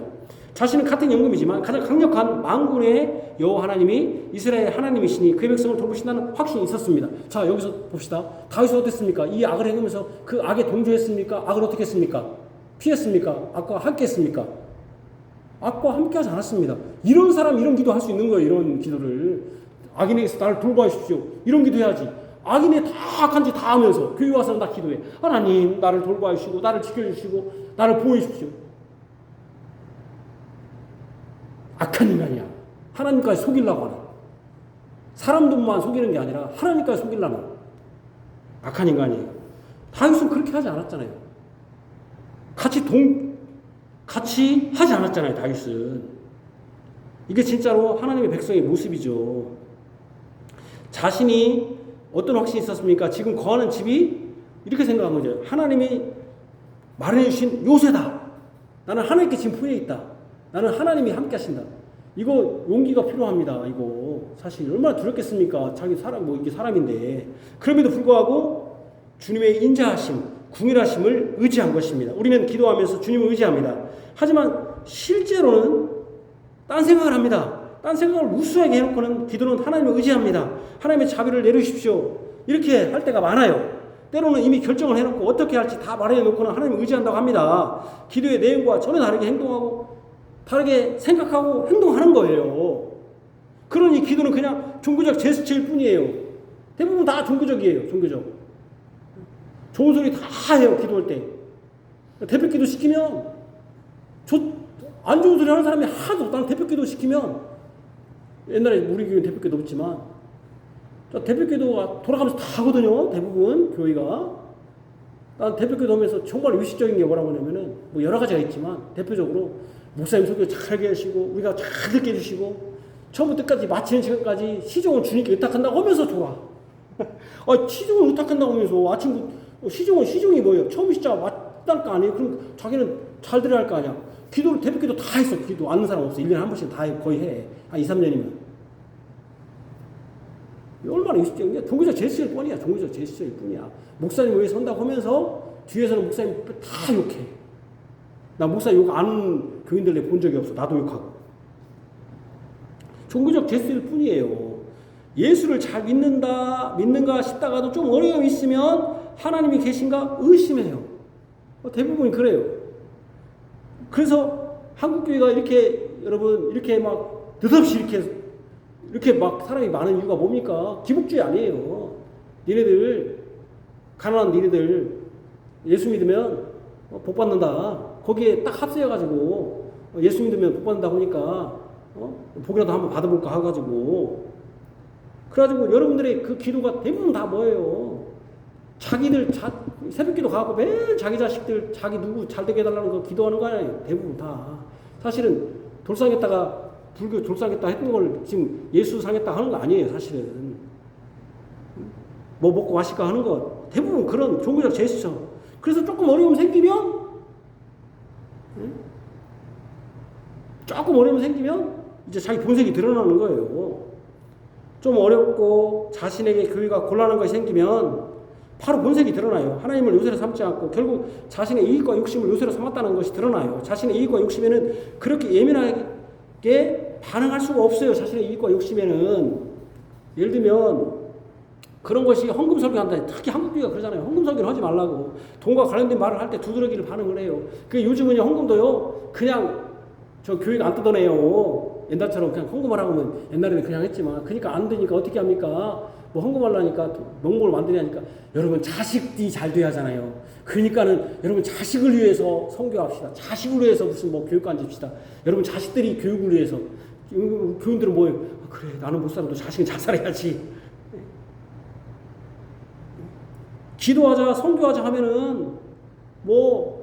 자신은 같은 연금이지만 가장 강력한 만군의 여호와 하나님이 이스라엘 하나님이시니 그의 백성을 돌보신다는 확신이 있었습니다. 자, 여기서 봅시다. 다윗은 어땠습니까? 이 악을 행하면서 그 악에 동조했습니까? 악을 어떻게 했습니까? 피했습니까? 악과 함께 했습니까? 악과 함께 하지 않았습니다. 이런 사람 이런 기도 할 수 있는 거예요. 이런 기도를. 악인에게서 나를 돌봐 주십시오. 이런 기도 해야지. 악인의 다 악한 짓 다 하면서 교회 와서 나 기도해. 하나님 나를 돌봐 주시고 나를 지켜주시고 나를 보호해 주십시오. 악한 인간이야. 하나님까지 속이려고 하는. 사람들만 속이는 게 아니라 하나님까지 속이려는 악한 인간이에요. 다윗은 그렇게 하지 않았잖아요. 같이 하지 않았잖아요. 다윗은. 이게 진짜로 하나님의 백성의 모습이죠. 자신이 어떤 확신이 있었습니까? 지금 거하는 집이 이렇게 생각한 거죠. 하나님이 마련해 주신 요새다. 나는 하나님께 지금 부여 있다. 나는 하나님이 함께 하신다. 이거 용기가 필요합니다. 이거 사실 얼마나 두렵겠습니까? 자기 사람 이게 사람인데. 그럼에도 불구하고 주님의 인자하심, 궁일하심을 의지한 것입니다. 우리는 기도하면서 주님을 의지합니다. 하지만 실제로는 딴 생각을 합니다. 딴 생각을 무수하게 해놓고는 기도는 하나님을 의지합니다. 하나님의 자비를 내려주십시오. 이렇게 할 때가 많아요. 때로는 이미 결정을 해놓고 어떻게 할지 다 말해놓고는 하나님을 의지한다고 합니다. 기도의 내용과 전혀 다르게 행동하고 다르게 생각하고 행동하는 거예요. 그러니 기도는 그냥 종교적 제스처일 뿐이에요. 대부분 다 종교적이에요. 종교적. 좋은 소리 다 해요. 기도할 때. 대표 기도 시키면 안 좋은 소리 하는 사람이 하나도 없다. 대표 기도 시키면 옛날에 우리 교회는 대표 기도 없지만 대표 기도가 돌아가면서 다 하거든요. 대부분 교회가. 난 대표 기도 하면서 정말 의식적인 게 뭐라고 하냐면은 뭐 여러 가지가 있지만 대표적으로 목사님 설교 잘게 하시고 우리가 잘 듣게 해주시고 처음부터 끝까지 마치는 시간까지 시종을 주님께 의탁한다고 하면서 좋아. 시종을 의탁한다고 하면서 아침부터 시종이 뭐예요? 처음 시작 맞다할 거 아니에요? 그럼 자기는 잘 들어야 할 거 아니야. 기도를 대표 기도 다 했어. 기도 아는 사람 없어. 1년에 한 번씩 다 해. 거의 해. 한 2, 3년이면. 얼마나 의식적인 게 종교적 제스처일 뿐이야. 종교적 제스처일 뿐이야. 목사님 위에 선다고 하면서 뒤에서는 목사님 다 욕해. 나 목사 욕 아는 교인들 내가 본 적이 없어. 나도 욕하고. 종교적 제스처일 뿐이에요. 예수를 잘 믿는가 싶다가도 좀 어려움이 있으면 하나님이 계신가 의심해요. 대부분이 그래요. 그래서 한국교회가 이렇게 여러분 이렇게 막 느닷없이 이렇게 이렇게 막 사람이 많은 이유가 뭡니까? 기복주의 아니에요. 니네들, 가난한 니네들, 예수 믿으면 복 받는다. 거기에 딱 합세해가지고 예수 믿으면 복 받는다 보니까 복이라도 한번 받아볼까 해가지고 그래가지고 여러분들의 그 기도가 대부분 다 뭐예요? 자기들 새벽기도 가고 매일 자기 자식들 자기 누구 잘 되게 해달라는 거 기도하는 거 아니에요? 대부분 다. 사실은 돌상했다가 불교 돌상했다 했던 걸 지금 예수 상했다 하는 거 아니에요. 사실은 뭐 먹고 마실까 하는 거 대부분 그런 종교적 제스처. 그래서 조금 어려움 생기면 조금 어려움 생기면 이제 자기 본색이 드러나는 거예요. 좀 어렵고 자신에게 교회가 곤란한 것이 생기면 바로 본색이 드러나요. 하나님을 요새로 삼지 않고 결국 자신의 이익과 욕심을 요새로 삼았다는 것이 드러나요. 자신의 이익과 욕심에는 그렇게 예민하게 반응할 수가 없어요. 자신의 이익과 욕심에는. 예를 들면 그런 것이 헌금 설교한다. 특히 한국교회가 그러잖아요. 헌금 설교를 하지 말라고. 돈과 관련된 말을 할 때 두드러기를 반응을 해요. 그 요즘은 헌금도요. 그냥 저 교회가 안 뜯어내요. 옛날처럼 그냥 헌금을 하면 옛날에는 그냥 했지만 그러니까 안 되니까 어떻게 합니까? 뭐 헌금하려니까 명목을 만드냐니까 여러분 자식이 잘 돼야 하잖아요. 그러니까는 여러분 자식을 위해서 선교합시다. 자식을 위해서 무슨 뭐 교육관 집시다. 여러분 자식들이 교육을 위해서 교인들은 뭐예요? 그래 나는 못 살아도 자식은 잘 살아야지. 기도하자 선교하자 하면은 뭐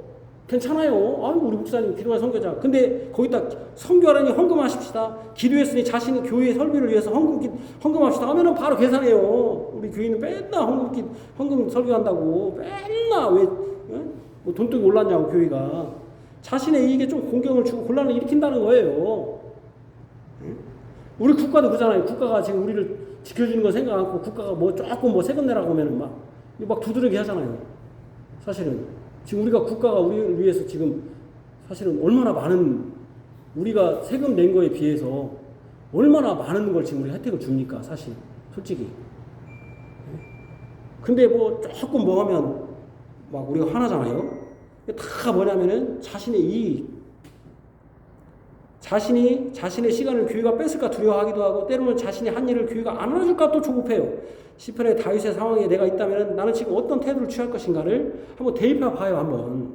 괜찮아요. 아이고 우리 목사님 기도하자 선교자. 근데 거기다 선교하라니 헌금하십시다. 기도했으니 자신의 교회 설비를 위해서 헌금합시다 하면은 바로 계산해요. 우리 교인은 맨날 헌금 설교한다고 맨날 왜 뭐 돈독이 올랐냐고 교회가 자신의 이익에 좀 공경을 주고 곤란을 일으킨다는 거예요. 우리 국가도 그러잖아요. 국가가 지금 우리를 지켜주는 거 생각 않고 국가가 뭐 조금 뭐 세금 내라고 하면은 막 두드러기 하잖아요. 사실은 지금 우리가 국가가 우리를 위해서 지금 사실은 얼마나 많은 우리가 세금 낸 거에 비해서 얼마나 많은 걸 지금 우리 혜택을 줍니까? 사실 솔직히. 근데 뭐 조금 뭐 하면 막 우리가 화나잖아요. 다 뭐냐면은 자신의 이익, 자신의 시간을 교회가 뺏을까 두려워하기도 하고 때로는 자신이 한 일을 교회가 안 알아줄까 또 조급해요. 시편의 다윗의 상황에 내가 있다면 나는 지금 어떤 태도를 취할 것인가를 한번 대입해 봐요. 한번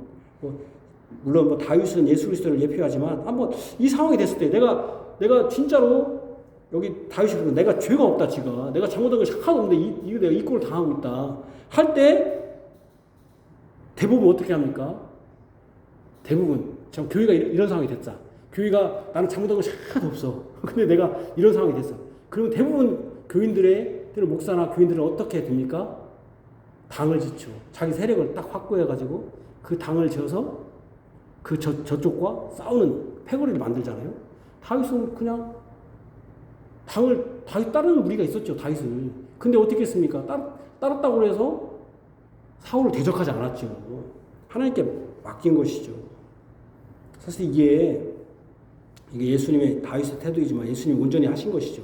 물론 뭐 다윗은 예수 그리스도를 예표하지만 한번 이 상황이 됐을 때 내가 진짜로 여기 다윗이 그러면 내가 죄가 없다 지가 내가 잘못한 것이 하나도 없는데 이거 내가 이 꼴을 당하고 있다 할 때 대부분 어떻게 합니까? 대부분 참 교회가 이런 상황이 됐다. 교회가 나는 잘못한 것이 하나도 없어. 근데 내가 이런 상황이 됐어. 그러면 대부분 교인들의 목사나 교인들은 어떻게 됩니까? 당을 짓죠. 자기 세력을 딱 확보해가지고 그 당을 지어서 그 저쪽과 싸우는 패거리를 만들잖아요. 다윗은 그냥 다윗 따르는 무리가 있었죠. 다윗을. 근데 어떻게 했습니까? 따랐다고 해서 사울을 대적하지 않았죠. 하나님께 맡긴 것이죠. 사실 이게 예수님의 다윗의 태도이지만 예수님이 온전히 하신 것이죠.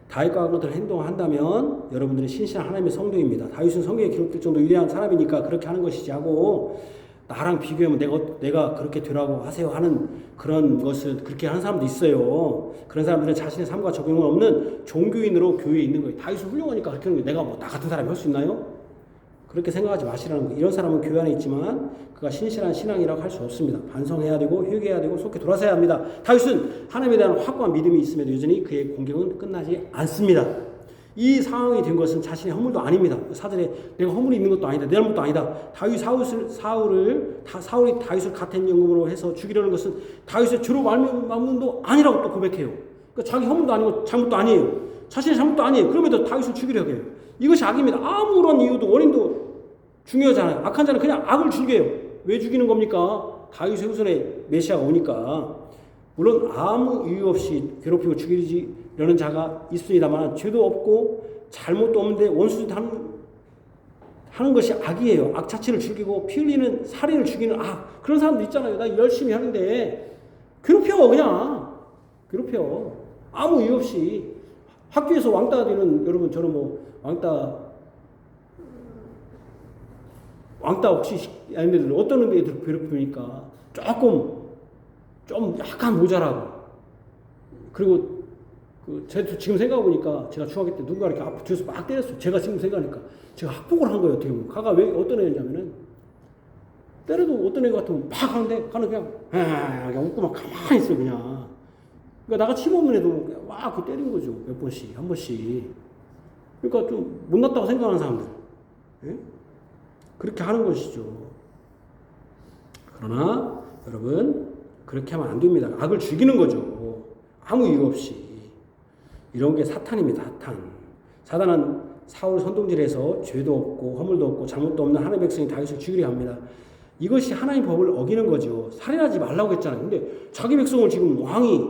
다윗과 같은 행동을 한다면 여러분들은 신실한 하나님의 성도입니다. 다윗은 성경에 기록될 정도 위대한 사람이니까 그렇게 하는 것이지 하고 나랑 비교하면 내가 그렇게 되라고 하세요 하는 그런 것을 그렇게 하는 사람도 있어요. 그런 사람들은 자신의 삶과 적용을 없는 종교인으로 교회에 있는 거예요. 다윗은 훌륭하니까 그렇게 하는 거예요. 내가 뭐 나 같은 사람이 할 수 있나요? 그렇게 생각하지 마시라는 거예요. 이런 사람은 교회 안에 있지만 그가 신실한 신앙이라고 할 수 없습니다. 반성해야 되고 회개해야 되고 속히 돌아서야 합니다. 다윗은 하나님에 대한 확고한 믿음이 있음에도 여전히 그의 공경은 끝나지 않습니다. 이 상황이 된 것은 자신의 허물도 아닙니다. 사전에 내가 허물이 있는 것도 아니다. 내 잘못도 아니다. 사울이 다윗을 가택 연금으로 해서 죽이려는 것은 다윗의 죄로 말미암음도 아니라고 또 고백해요. 그러니까 자기 허물도 아니고 잘못도 아니에요. 자신의 잘못도 아니에요. 그럼에도 다윗을 죽이려고 해요. 이것이 악입니다. 아무런 이유도 원인도 중요하잖아요. 악한 자는 그냥 악을 즐겨요. 왜 죽이는 겁니까? 다윗의 후손에 메시아가 오니까. 물론 아무 이유 없이 괴롭히고 죽이려는 자가 있습니다만 죄도 없고 잘못도 없는데 원수짓 하는 것이 악이에요. 악 자체를 죽이고 피 흘리는 살인을 죽이는 악. 그런 사람도 있잖아요. 나 열심히 하는데 괴롭혀 그냥. 괴롭혀. 아무 이유 없이. 학교에서 왕따 되는 여러분 저는 뭐 왕따 혹시 애들 어떤 애들 괴롭히니까 좀 약간 모자라고 그리고 지금 생각해보니까 제가 중학교 때 누군가 이렇게 앞 뒤에서 막 때렸어요. 제가 지금 생각하니까. 제가 학폭을 한 거예요, 어떻게 보면. 가가 왜, 어떤 애였냐면은, 때려도 어떤 애 같으면 막 하는데, 가는 그냥 웃고 막 가만히 있어요, 그냥. 그러니까 나같이 힘없는 애도 그냥 막 때린 거죠. 몇 번씩, 한 번씩. 그러니까 좀 못났다고 생각하는 사람들. 예? 그렇게 하는 것이죠. 그러나, 여러분, 그렇게 하면 안 됩니다. 악을 죽이는 거죠. 아무 이유 없이. 이런 게 사탄입니다. 사탄은 사울 선동질에서 죄도 없고 허물도 없고 잘못도 없는 하나님의 백성이 다윗을 죽이려 합니다. 이것이 하나님의 법을 어기는 거죠. 살인하지 말라고 했잖아요. 근데 자기 백성을 지금 왕이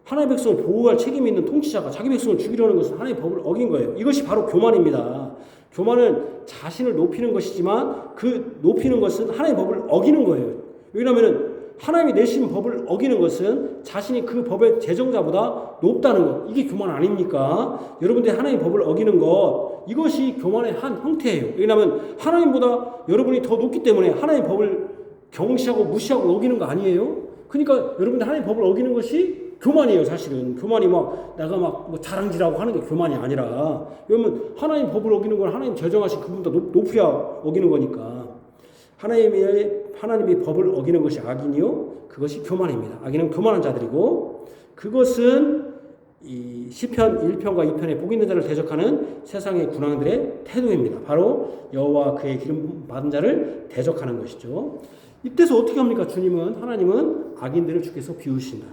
하나님의 백성을 보호할 책임이 있는 통치자가 자기 백성을 죽이려는 것은 하나님의 법을 어긴 거예요. 이것이 바로 교만입니다. 교만은 자신을 높이는 것이지만 그 높이는 것은 하나님의 법을 어기는 거예요. 왜냐하면 하나님이 내신 법을 어기는 것은 자신이 그 법의 제정자보다 높다는 것. 이게 교만 아닙니까? 여러분들이 하나님의 법을 어기는 것. 이것이 교만의 한 형태예요. 왜냐하면 하나님보다 여러분이 더 높기 때문에 하나님의 법을 경시하고 무시하고 어기는 거 아니에요? 그러니까 여러분들 하나님의 법을 어기는 것이 교만이에요, 사실은. 교만이 내가 뭐 자랑질하고 하는 게 교만이 아니라. 왜냐면 하나님 법을 어기는 건 하나님 제정하신 그분보다 높이야 어기는 거니까. 하나님의 법을 어기는 것이 악이니요. 그것이 교만입니다. 악인은 교만한 자들이고 그것은 이 시편 1편과 2편에 복 있는 자를 대적하는 세상의 군왕들의 태도입니다. 바로 여호와 그의 기름 받은 자를 대적하는 것이죠. 이때서 어떻게 합니까? 하나님은 악인들을 주께서 비우신다.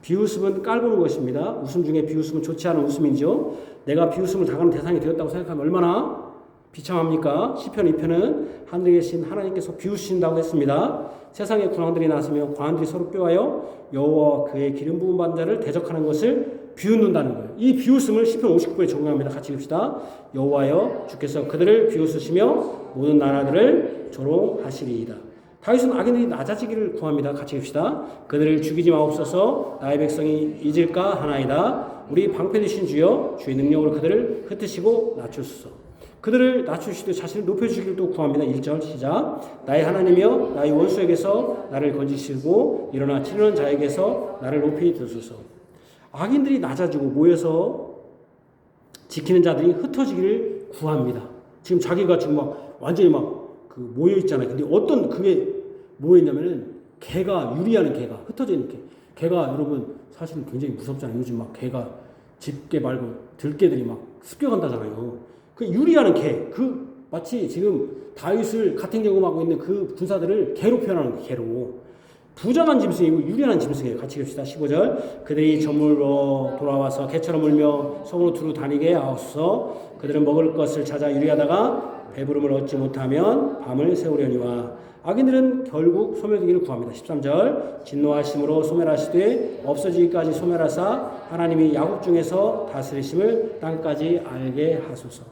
비웃음은 깔보는 것입니다. 웃음 중에 비웃음은 좋지 않은 웃음이죠. 내가 비웃음을 당하는 대상이 되었다고 생각하면 얼마나 비참합니까? 시편 2편은 하늘에 계신 하나님께서 비우신다고 했습니다. 세상의 군왕들이 나서며 관원들이 서로 껴하여 여호와 그의 기름 부은 받은 자를 대적하는 것을 비웃는다는 거예요. 이 비웃음을 시편 59에 적용합니다. 같이 읽읍시다. 여호와여 주께서 그들을 비웃으시며 모든 나라들을 조롱하시리이다. 다윗은 악인들이 낮아지기를 구합니다. 같이 읽읍시다. 그들을 죽이지 마옵소서. 나의 백성이 잊을까 하나이다. 우리 방패되신 주여 주의 능력으로 그들을 흩으시고 낮추소서. 그들을 낮추시되 자신을 높여주기를 또 구합니다. 1절 시작. 나의 하나님이여 나의 원수에게서 나를 건지시고 일어나 치려는 자에게서 나를 높이 드소서. 악인들이 낮아지고 모여서 지키는 자들이 흩어지기를 구합니다. 지금 자기가 지금 완전히 모여 있잖아요. 근데 어떤 그게 모여있냐면은 개가 유리하는 개가 흩어져 있는 개가 여러분 사실은 굉장히 무섭잖아요. 요즘 개가 집개 말고 들개들이 습격한다잖아요. 그 유리하는 개, 마치 지금 다윗을 같은 경험하고 있는 그 군사들을 개로 표현하는 거예요. 개로. 부정한 짐승이고 유리한 짐승이에요. 같이 읽읍시다. 15절. 그들이 저물로 돌아와서 개처럼 울며 성으로 두루 다니게 하옵소서. 그들은 먹을 것을 찾아 유리하다가 배부름을 얻지 못하면 밤을 새우려니와. 악인들은 결국 소멸되기를 구합니다. 13절. 진노하심으로 소멸하시되 없어지기까지 소멸하사 하나님이 야곱 중에서 다스리심을 땅까지 알게 하소서.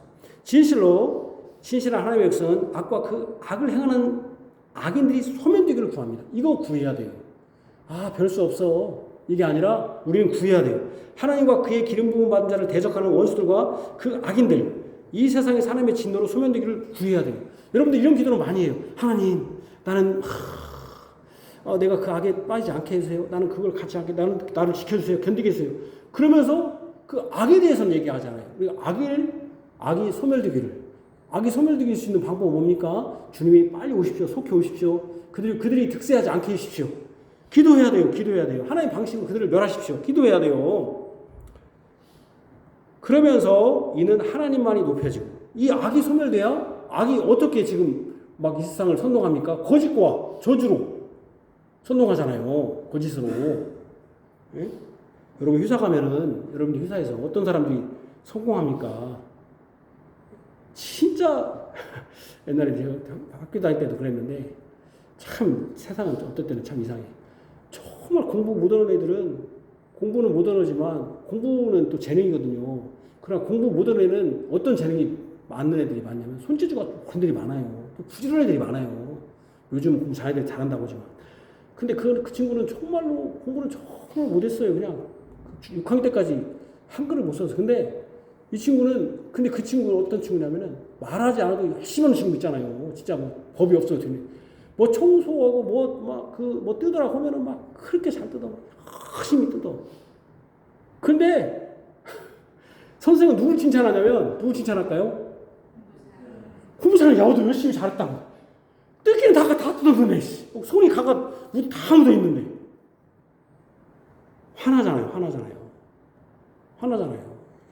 진실한 하나님의 백성은 악과 그 악을 행하는 악인들이 소멸되기를 구합니다. 이거 구해야 돼요. 별 수 없어. 이게 아니라 우리는 구해야 돼요. 하나님과 그의 기름 부음 받은 자를 대적하는 원수들과 그 악인들, 이 세상의 하나님의 진노로 소멸되기를 구해야 돼요. 여러분들 이런 기도를 많이 해요. 하나님, 나는 내가 그 악에 빠지지 않게 해주세요. 나는 그걸 갖지 않게, 나를 지켜주세요. 견디게 해주세요. 그러면서 그 악에 대해서는 얘기하잖아요. 우리가 악이 소멸되길 수 있는 방법은 뭡니까? 주님이 빨리 오십시오. 속히 오십시오. 그들이 득세하지 않게 해주십시오. 기도해야 돼요. 하나님 방식으로 그들을 멸하십시오. 기도해야 돼요. 그러면서 이는 하나님만이 높여지고, 이 악이 소멸돼야 악이 어떻게 지금 이 세상을 선동합니까? 거짓과 저주로 선동하잖아요. 거짓으로. 예? 여러분 회사 가면은 여러분들 회사에서 어떤 사람들이 성공합니까? 진짜 옛날에 제가 학교 다닐 때도 그랬는데 참 세상은 어떨 때는 참 이상해. 정말 공부 못하는 애들은 공부는 못하지만 공부는 또 재능이거든요. 그러나 공부 못하는 애는 어떤 재능이 많은 애들이 많냐면 손재주가 그런 애들이 많아요. 부지런한 애들이 많아요. 요즘 공부 잘하는 애들이 잘한다고 하지만. 근데 그 친구는 정말로 공부는 정말 못했어요. 그냥 6학년 때까지 한글을 못 써서. 근데 그 친구는 어떤 친구냐면은 말하지 않아도 열심히 하는 친구 있잖아요. 진짜 법이 없어도 되네. 청소하고 뜯으라고 하면은 그렇게 잘 뜯어. 열심히 뜯어. 근데 선생은 누굴 칭찬하냐면 누굴 칭찬할까요? 공부 잘하는 야호도 열심히 잘했다고. 뜯기는 다 뜯어드네. 손이 다 묻어 있는데. 화나잖아요.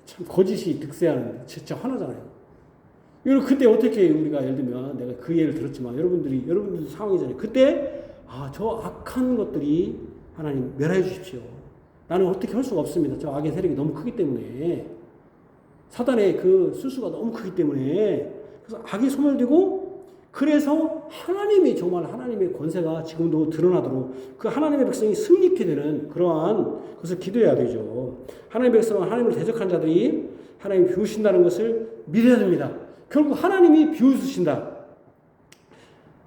참 거짓이 득세하는 진짜 화나잖아요. 여러분 그때 어떻게 우리가 예를 들면 내가 그 예를 들었지만 여러분들 상황이잖아요. 그때 저 악한 것들이 하나님 멸하여 주십시오. 나는 어떻게 할 수가 없습니다. 저 악의 세력이 너무 크기 때문에 사단의 그 수수가 너무 크기 때문에 그래서 악이 소멸되고 그래서 하나님이 정말 하나님의 권세가 지금도 드러나도록 그 하나님의 백성이 승리케 되는 그러한 것을 기도해야 되죠. 하나님의 백성은 하나님을 대적한 자들이 하나님이 비우신다는 것을 믿어야 됩니다. 결국 하나님이 비웃으신다.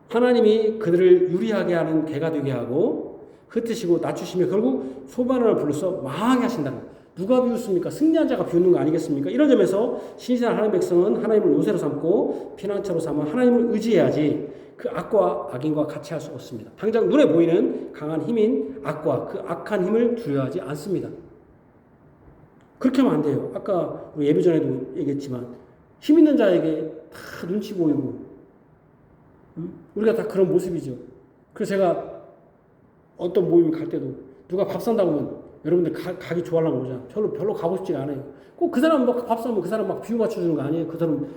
하나님이 그들을 유리하게 하는 개가 되게 하고 흩으시고 낮추시며 결국 소반을 불러서 망하게 하신다는 거예요. 누가 비웃습니까? 승리한 자가 비웃는 거 아니겠습니까? 이런 점에서 신실한 하나님 백성은 하나님을 요새로 삼고 피난처로 삼아 하나님을 의지해야지 그 악과 악인과 같이 할 수 없습니다. 당장 눈에 보이는 강한 힘인 악과 그 악한 힘을 두려워하지 않습니다. 그렇게 하면 안 돼요. 아까 우리 예배 전에도 얘기했지만 힘 있는 자에게 다 눈치 보이고 우리가 다 그런 모습이죠. 그래서 제가 어떤 모임 갈 때도 누가 밥 산다고 하면 여러분들 가기 좋아하려고 그러잖아. 별로 가고 싶지가 않아요. 꼭 그 사람 막 밥 사면 그 사람 막 비유 맞춰주는 거 아니에요. 그 사람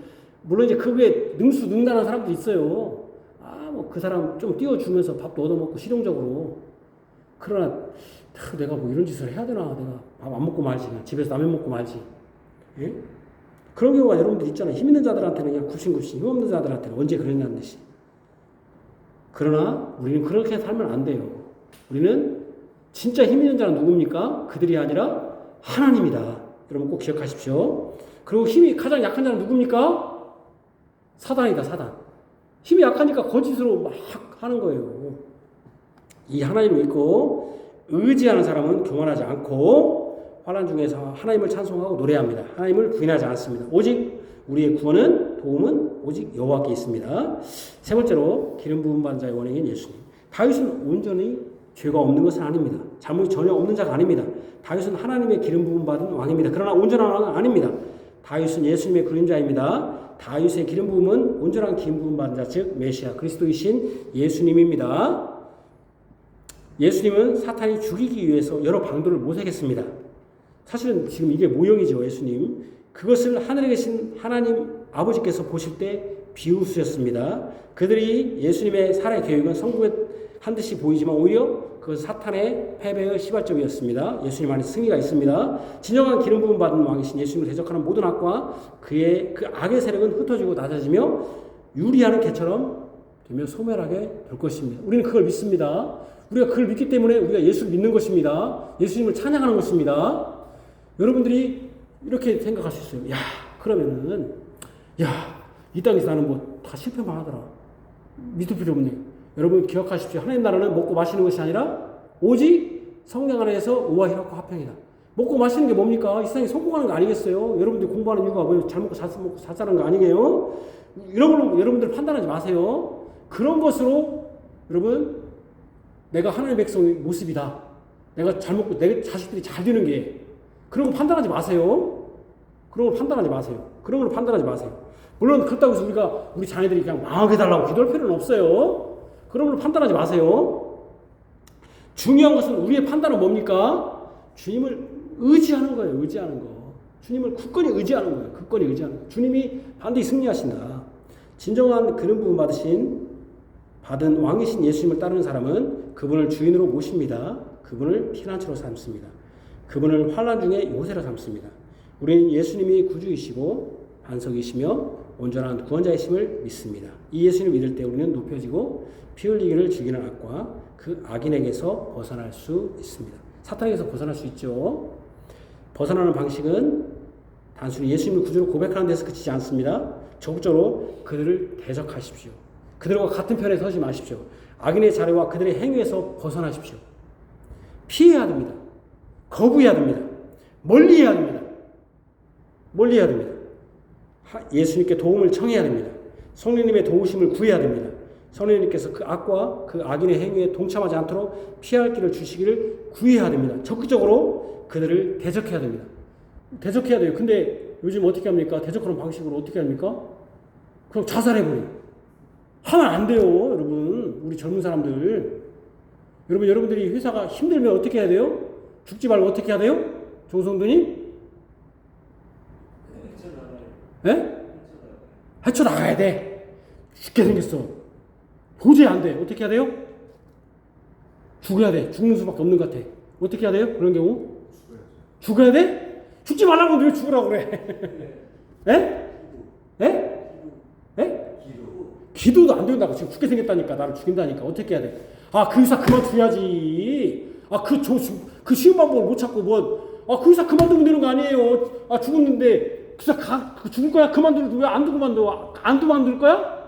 물론 이제 그게 능수능란한 사람도 있어요. 뭐 그 사람 좀 띄워주면서 밥도 얻어먹고 실용적으로. 그러나 내가 뭐 이런 짓을 해야 되나? 내가 밥 안 먹고 말지. 집에서 라면 먹고 말지. 예? 그런 경우가 여러분들 있잖아요. 힘 있는 자들한테는 그냥 굽신굽신, 힘 없는 자들한테는 언제 그랬냐는 듯이. 그러나 우리는 그렇게 살면 안 돼요. 우리는 진짜 힘 있는 자는 누굽니까? 그들이 아니라 하나님이다. 여러분 꼭 기억하십시오. 그리고 힘이 가장 약한 자는 누굽니까? 사단이다, 사단. 힘이 약하니까 거짓으로 막 하는 거예요. 이 하나님을 믿고 의지하는 사람은 교만하지 않고 환난 중에서 하나님을 찬송하고 노래합니다. 하나님을 부인하지 않습니다. 오직 우리의 구원은 도움은 오직 여호와께 있습니다. 세 번째로 기름 부음 받은 자의 원형인 예수님. 다윗은 온전히 죄가 없는 것은 아닙니다. 잘못이 전혀 없는 자가 아닙니다. 다윗은 하나님의 기름 부음 받은 왕입니다. 그러나 온전한 왕은 아닙니다. 다윗은 예수님의 그림자입니다. 다윗의 기름 부음은 온전한 기름 부음 받은 자, 즉 메시아 그리스도이신 예수님입니다. 예수님은 사탄이 죽이기 위해서 여러 방도를 모색했습니다. 사실은 지금 이게 모형이죠. 예수님. 그것을 하늘에 계신 하나님 아버지께서 보실 때 비웃으셨습니다. 그들이 예수님의 살해 계획은 성공한 듯이 보이지만 오히려 그 사탄의 패배의 시발점이었습니다. 예수님 안에 승리가 있습니다. 진정한 기름 부음 받은 왕이신 예수님을 대적하는 모든 악과 그의 그 악의 세력은 흩어지고 낮아지며 유리하는 개처럼 되며 소멸하게 될 것입니다. 우리는 그걸 믿습니다. 우리가 그걸 믿기 때문에 우리가 예수를 믿는 것입니다. 예수님을 찬양하는 것입니다. 여러분들이 이렇게 생각할 수 있어요. 그러면은 이 땅에서 나는 뭐 다 실패만 하더라. 믿을 필요 없네. 여러분 기억하십시오. 하나님 나라는 먹고 마시는 것이 아니라 오직 성령 안에서 의와 희락과 화평이다. 먹고 마시는 게 뭡니까? 이 세상에 성공하는 거 아니겠어요? 여러분들 공부하는 이유가 뭐 잘 먹고 잘 사는 거 아니에요? 이런 걸로 여러분들 판단하지 마세요. 그런 것으로 여러분 내가 하나님의 백성의 모습이다. 내가 잘 먹고 내 자식들이 잘 되는 게 그런 거 판단하지 마세요. 그런 걸 판단하지 마세요. 물론 그렇다고 해서 우리 자녀들이 그냥 망하게 달라고 기도할 필요는 없어요. 그런 걸 판단하지 마세요. 중요한 것은 우리의 판단은 뭡니까? 주님을 의지하는 거예요. 주님을 굳건히 의지하는 거예요. 주님이 반드시 승리하신다. 진정한 기름 부음 받은 왕이신 예수님을 따르는 사람은 그분을 주인으로 모십니다. 그분을 피난처로 삼습니다. 그분을 환난 중에 요새로 삼습니다. 우리는 예수님이 구주이시고 반석이시며 온전한 구원자이심을 믿습니다. 이 예수님을 믿을 때 우리는 높여지고 피 흘리기를 즐기는 악과 그 악인에게서 벗어날 수 있습니다. 사탄에게서 벗어날 수 있죠. 벗어나는 방식은 단순히 예수님을 구주로 고백하는 데서 그치지 않습니다. 적극적으로 그들을 대적하십시오. 그들과 같은 편에 서지 마십시오. 악인의 자리와 그들의 행위에서 벗어나십시오. 피해야 됩니다. 거부해야 됩니다. 멀리해야 됩니다. 예수님께 도움을 청해야 됩니다. 성령님의 도우심을 구해야 됩니다. 성령님께서 그 악과 그 악인의 행위에 동참하지 않도록 피할 길을 주시기를 구해야 됩니다. 적극적으로 그들을 대적해야 됩니다. 대적해야 돼요. 근데 요즘 어떻게 합니까? 대적하는 방식으로 어떻게 합니까? 그냥 자살해버려. 하면 안 돼요, 여러분. 우리 젊은 사람들. 여러분들이 회사가 힘들면 어떻게 해야 돼요? 죽지 말고 어떻게 해야 돼요? 정성도님? 예? 헤쳐나가야 돼. 죽게 생겼어. 도저히 안 돼. 어떻게 해야 돼요? 죽어야 돼. 죽는 수밖에 없는 것 같아. 어떻게 해야 돼요? 그런 경우? 죽어야 돼? 죽지 말라고 왜 죽으라고 그래? 예? 예? 예? 기도도 안 된다고. 지금 죽게 생겼다니까. 나를 죽인다니까. 어떻게 해야 돼? 아, 그 의사 그만둬야지. 아, 그 쉬운 방법을 못 찾고 그 의사 그만두면 되는 거 아니에요. 아, 죽었는데 그 의사 죽을 거야? 그만두는데 왜 안 두고 만둬? 안 두고 만들 거야?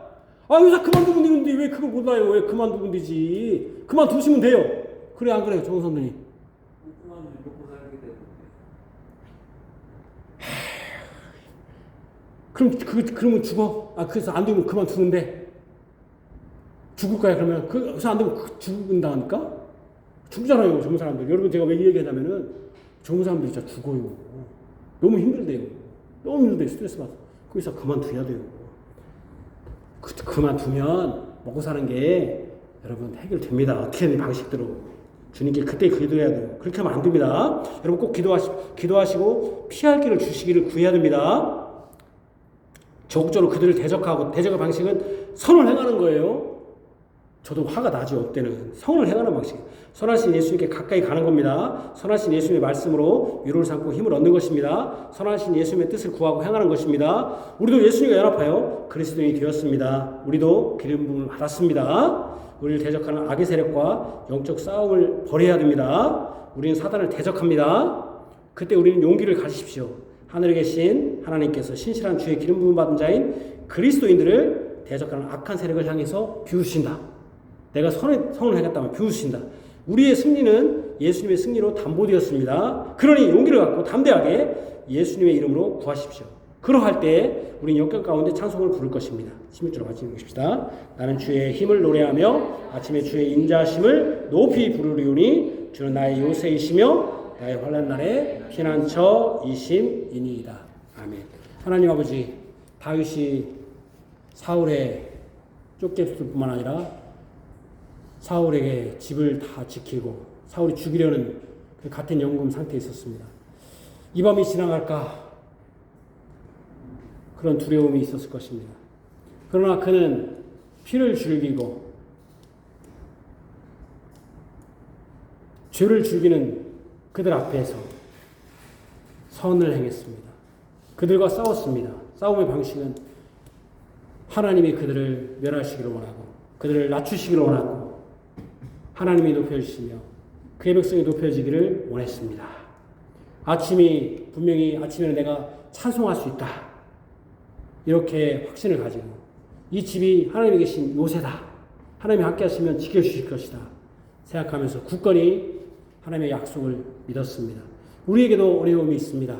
아, 의사 그만두면 되는데 왜 그걸 몰라요? 왜 그만두면 되지? 그만두시면 돼요. 그래, 안 그래요, 정 선생님? 그러면 죽어? 아, 그래서 안 되면 그만두는데 죽을 거야, 그러면? 그래서 안 되면 죽는다니까? 죽잖아요, 젊은 사람들. 여러분, 제가 왜 이 얘기 하냐면은 젊은 사람들이 진짜 죽어요. 너무 힘들대요. 너무 힘들대요. 스트레스 받아. 그래서 그만둬야 돼요. 그만두면 먹고 사는 게 여러분 해결됩니다. 어떻게든 방식대로. 주님께 그때 기도해야 돼요. 그렇게 하면 안 됩니다. 여러분 꼭 기도하시고 피할 길을 주시기를 구해야 됩니다. 적극적으로 그들을 대적할 방식은 선을 행하는 거예요. 저도 화가 나죠. 어때는 선을 행하는 방식. 선하신 예수님께 가까이 가는 겁니다. 선하신 예수님의 말씀으로 위로를 삼고 힘을 얻는 것입니다. 선하신 예수님의 뜻을 구하고 행하는 것입니다. 우리도 예수님과 연합하여 그리스도인이 되었습니다. 우리도 기름 부음을 받았습니다. 우리를 대적하는 악의 세력과 영적 싸움을 벌여야 됩니다. 우리는 사단을 대적합니다. 그때 우리는 용기를 가지십시오. 하늘에 계신 하나님께서 신실한 주의 기름 부음 받은 자인 그리스도인들을 대적하는 악한 세력을 향해서 비우신다. 내가 선을 행했다면 비우신다. 우리의 승리는 예수님의 승리로 담보되었습니다. 그러니 용기를 갖고 담대하게 예수님의 이름으로 구하십시오. 그러할 때 우리는 역경 가운데 찬송을 부를 것입니다. 16절로 같이 읽읍시다. 나는 주의 힘을 노래하며 아침에 주의 인자하심을 높이 부르리오니 주는 나의 요새이시며 나의 환난 날에 피난처이심이니이다. 아멘. 하나님 아버지, 다윗이 사울의 쫓겼을 뿐만 아니라 사울에게 집을 다 지키고 사울이 죽이려는 그 같은 연금 상태에 있었습니다. 이 밤이 지나갈까 그런 두려움이 있었을 것입니다. 그러나 그는 피를 즐기고 죄를 즐기는 그들 앞에서 선을 행했습니다. 그들과 싸웠습니다. 싸움의 방식은 하나님이 그들을 멸하시기를 원하고 그들을 낮추시기를 원하고 하나님이 높여주시며 그의 백성이 높여지기를 원했습니다. 분명히 아침에는 내가 찬송할 수 있다. 이렇게 확신을 가지고 이 집이 하나님이 계신 요새다. 하나님이 함께 하시면 지켜주실 것이다. 생각하면서 굳건히 하나님의 약속을 믿었습니다. 우리에게도 어려움이 있습니다.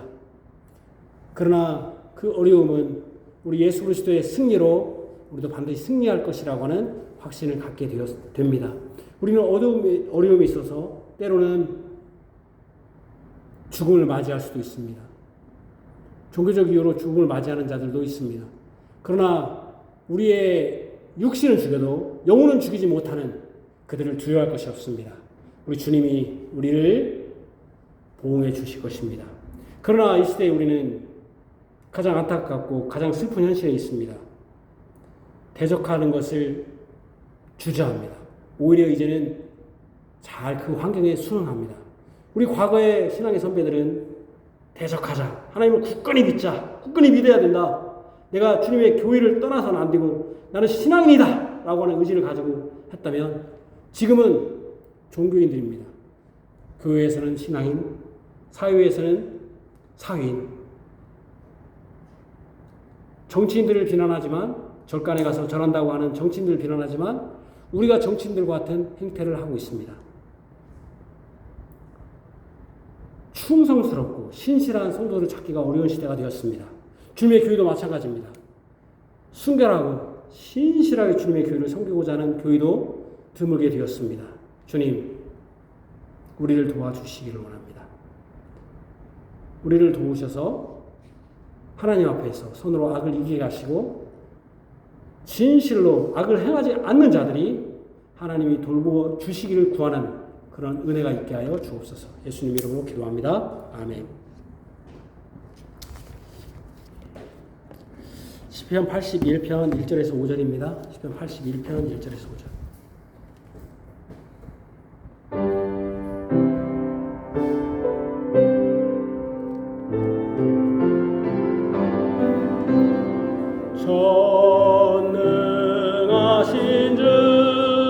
그러나 그 어려움은 우리 예수 그리스도의 승리로 우리도 반드시 승리할 것이라고 하는 확신을 갖게 됩니다. 우리는 어려움이 있어서 때로는 죽음을 맞이할 수도 있습니다. 종교적 이유로 죽음을 맞이하는 자들도 있습니다. 그러나 우리의 육신은 죽여도 영혼은 죽이지 못하는 그들을 두려워할 것이 없습니다. 우리 주님이 우리를 보호해 주실 것입니다. 그러나 이 시대에 우리는 가장 안타깝고 가장 슬픈 현실에 있습니다. 대적하는 것을 주저합니다. 오히려 이제는 잘 그 환경에 순응합니다. 우리 과거의 신앙의 선배들은 대적하자. 하나님을 굳건히 믿자. 굳건히 믿어야 된다. 내가 주님의 교회를 떠나서는 안 되고 나는 신앙인이다. 라고 하는 의지를 가지고 했다면 지금은 종교인들입니다. 교회에서는 신앙인, 사회에서는 사회인. 정치인들을 비난하지만 절간에 가서 절한다고 하는 정치인들을 비난하지만 우리가 정치인들과 같은 행태를 하고 있습니다. 충성스럽고 신실한 성도를 찾기가 어려운 시대가 되었습니다. 주님의 교회도 마찬가지입니다. 순결하고 신실하게 주님의 교회를 섬기고자 하는 교회도 드물게 되었습니다. 주님, 우리를 도와주시기를 원합니다. 우리를 도우셔서 하나님 앞에서 손으로 악을 이기게 하시고 진실로 악을 행하지 않는 자들이 하나님이 돌보 주시기를 구하는 그런 은혜가 있게 하여 주옵소서. 예수님 이름으로 기도합니다. 아멘. 시편 81편 1절에서 5절입니다. 시편 81편 1절에서 5절. 전능하신 주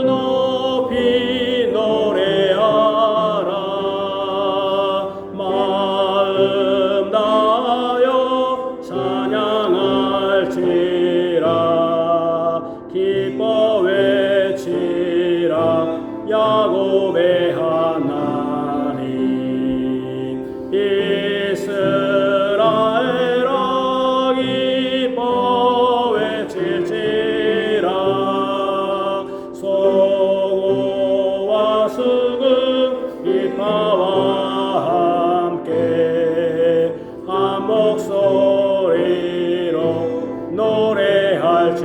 높이 노래하라. 마음 다하여 찬양할지라. 기뻐 외치라. 야곱의 하나님 이스라엘아 기뻐 외칠지라. 소고와 수금 이파와 함께 한 목소리로 노래할지어다.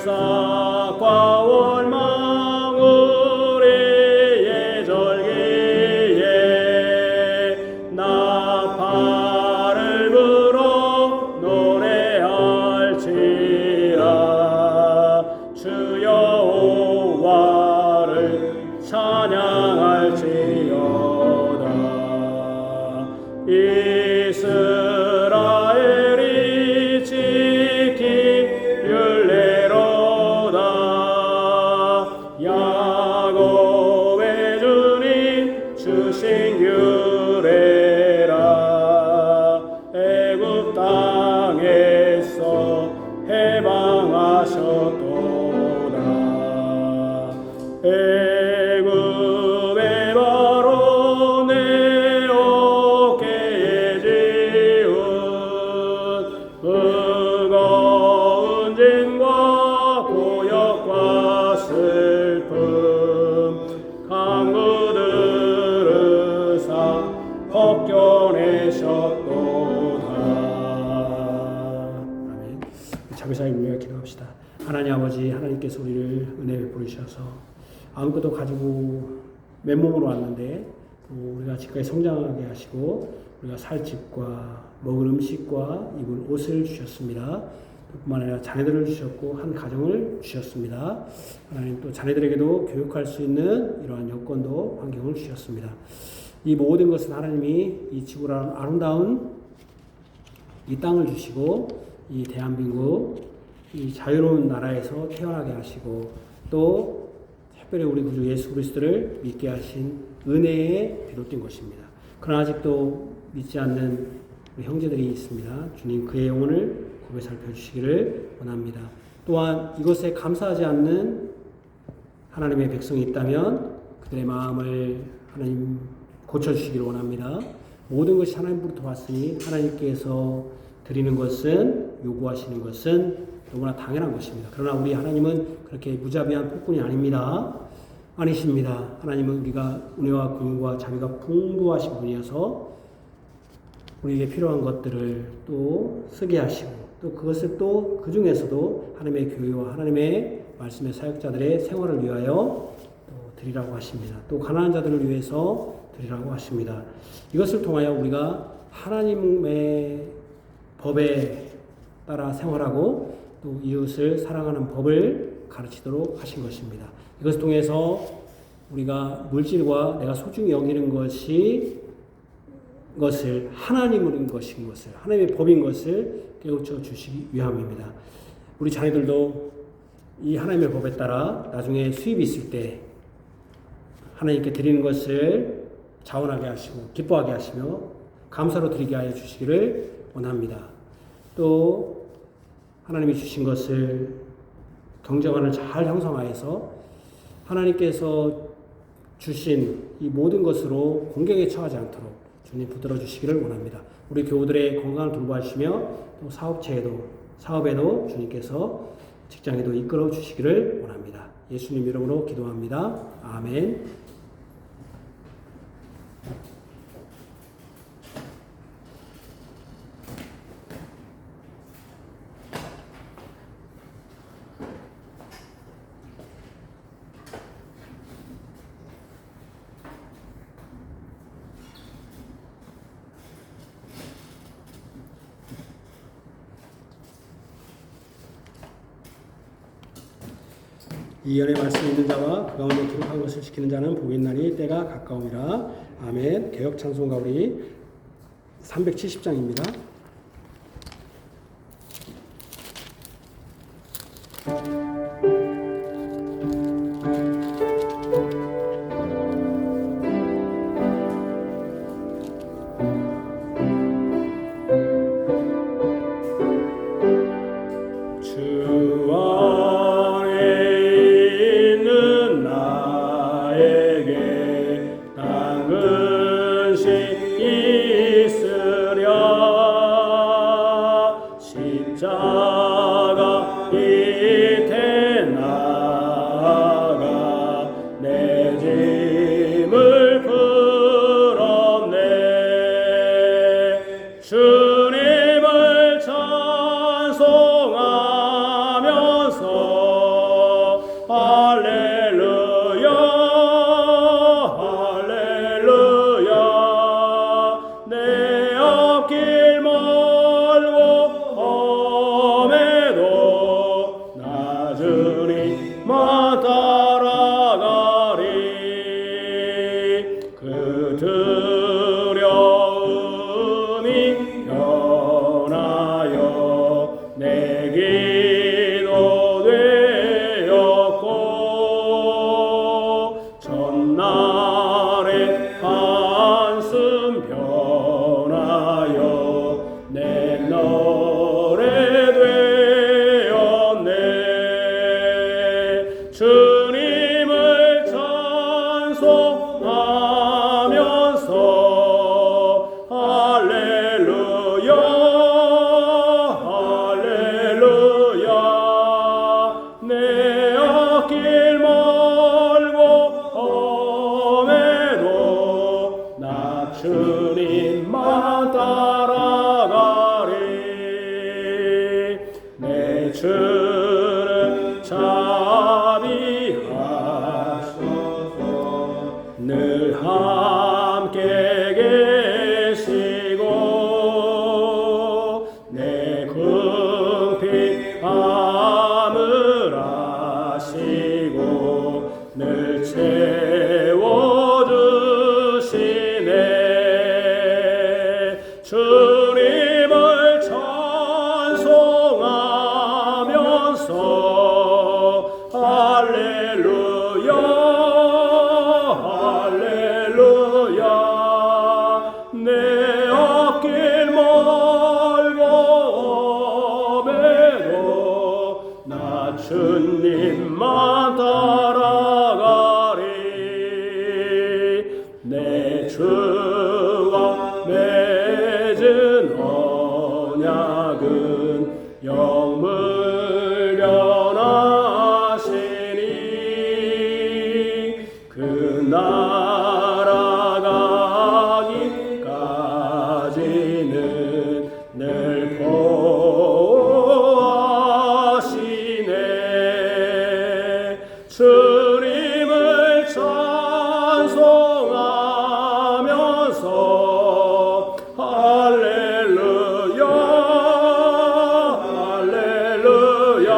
월삭과 월망 우리의 절기에 나팔을 불어 노래할지라. 주 여호와를 찬양할지어다. 이스라엘이 지킨 율례로다. 야곱의 주님 주신 규례라. 애굽 땅에서 해방하셨도다. 애굽의 바로 내 어깨에 지운 무거운 짐과 고역과 슬픔 강구들으사 벗겨내셨도다. 아멘. 자비사님 위하여 기도합시다. 하나님 아버지, 하나님께서 우리를 은혜 베풀으셔서 아무것도 가지고 맨몸으로 왔는데 또 우리가 지금까지 성장하게 하시고 우리가 살 집과 먹을 음식과 입을 옷을 주셨습니다. 뿐만 아니라 자녀들을 주셨고 한 가정을 주셨습니다. 하나님 또 자녀들에게도 교육할 수 있는 이러한 여건도 환경을 주셨습니다. 이 모든 것은 하나님이 이 지구라는 아름다운 이 땅을 주시고 이 대한민국 이 자유로운 나라에서 태어나게 하시고 또 특별히 우리 구주 예수 그리스도를 믿게 하신 은혜에 비롯된 것입니다. 그러나 아직도 믿지 않는 우리 형제들이 있습니다. 주님 그의 영혼을 굽에 살펴주시기를 원합니다. 또한 이것에 감사하지 않는 하나님의 백성이 있다면 그들의 마음을 하나님 고쳐주시기를 원합니다. 모든 것이 하나님으로부터 왔으니 하나님께서 드리는 것은 요구하시는 것은 너무나 당연한 것입니다. 그러나 우리 하나님은 그렇게 무자비한 폭군이 아닙니다. 아니십니다. 하나님은 우리가 은혜와 긍휼과 자비가 풍부하신 분이어서 우리에게 필요한 것들을 또 쓰게 하시고 또 그것을 또 그 중에서도 하나님의 교회와 하나님의 말씀의 사역자들의 생활을 위하여 또 드리라고 하십니다. 또 가난한 자들을 위해서 드리라고 하십니다. 이것을 통하여 우리가 하나님의 법에 따라 생활하고 또 이웃을 사랑하는 법을 가르치도록 하신 것입니다. 이것을 통해서 우리가 물질과 내가 소중히 여기는 것을 하나님인 것인 것을 하나님의 법인 것을 깨우쳐 주시기 위함입니다. 우리 자녀들도 이 하나님의 법에 따라 나중에 수입이 있을 때 하나님께 드리는 것을 자원하게 하시고 기뻐하게 하시며 감사로 드리게 하여 주시기를 원합니다. 또 하나님이 주신 것을 경제관을 잘 형성하여서 하나님께서 주신 이 모든 것으로 공경에 처하지 않도록 주님 붙들어 주시기를 원합니다. 우리 교우들의 건강을 돌보시며 또 사업에도 주님께서 직장에도 이끌어 주시기를 원합니다. 예수님 이름으로 기도합니다. 아멘. 이 연의 말씀이 있는 자와 그 가운데 기록한 것을 지키는 자는 복이 있나니 때가 가까움이라. 아멘. 개역 찬송가 우리 370장입니다. 주 안에 있는 나에게 당근시 있으랴. 십자가 밑에 나가 내 짐을 풀었네. 주님을 찬송하면서 할렐루야 할렐루야. 내 앞길 멀고 험해도 나 주님만 따라가리. 그 두려움이 변하여 내 기도 되었고 전날의 한숨 변하여 내 노래 되었네. 주님을 찬송하면서 할렐루야 할렐루야. 내 앞길 멀고 험해도 나 주님만 따라가리. 내 주는 자비하소서 늘 함께 계시고 내 궁핍함을 아시고 늘 채워주시네. 주님을 찬송하면서 할렐루야 할렐루야. 내 앞길 멀고 험해도 나 주님만 따라가리. 내 주와 맺은 언약은 영물 변하시니 그 나라 가기까지는 늘 보호하시네. 주님을 찬송하면서 할렐루야 할렐루야.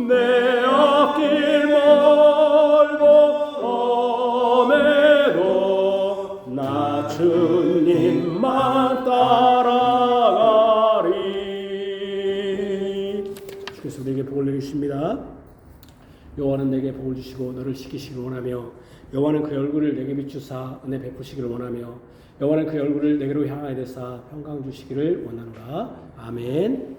내 앞길 멀고 험해도 나 주님만 따라가리. 주께서 내게 복을 내주십니다. 여호와는 내게 복을 주시고 너를 지키시길 원하며 여호와는 그 얼굴을 내게 비추사 은혜 베푸시기를 원하며 여호와는 그 얼굴을 내게로 향하여 되사 평강 주시기를 원하노라. 아멘.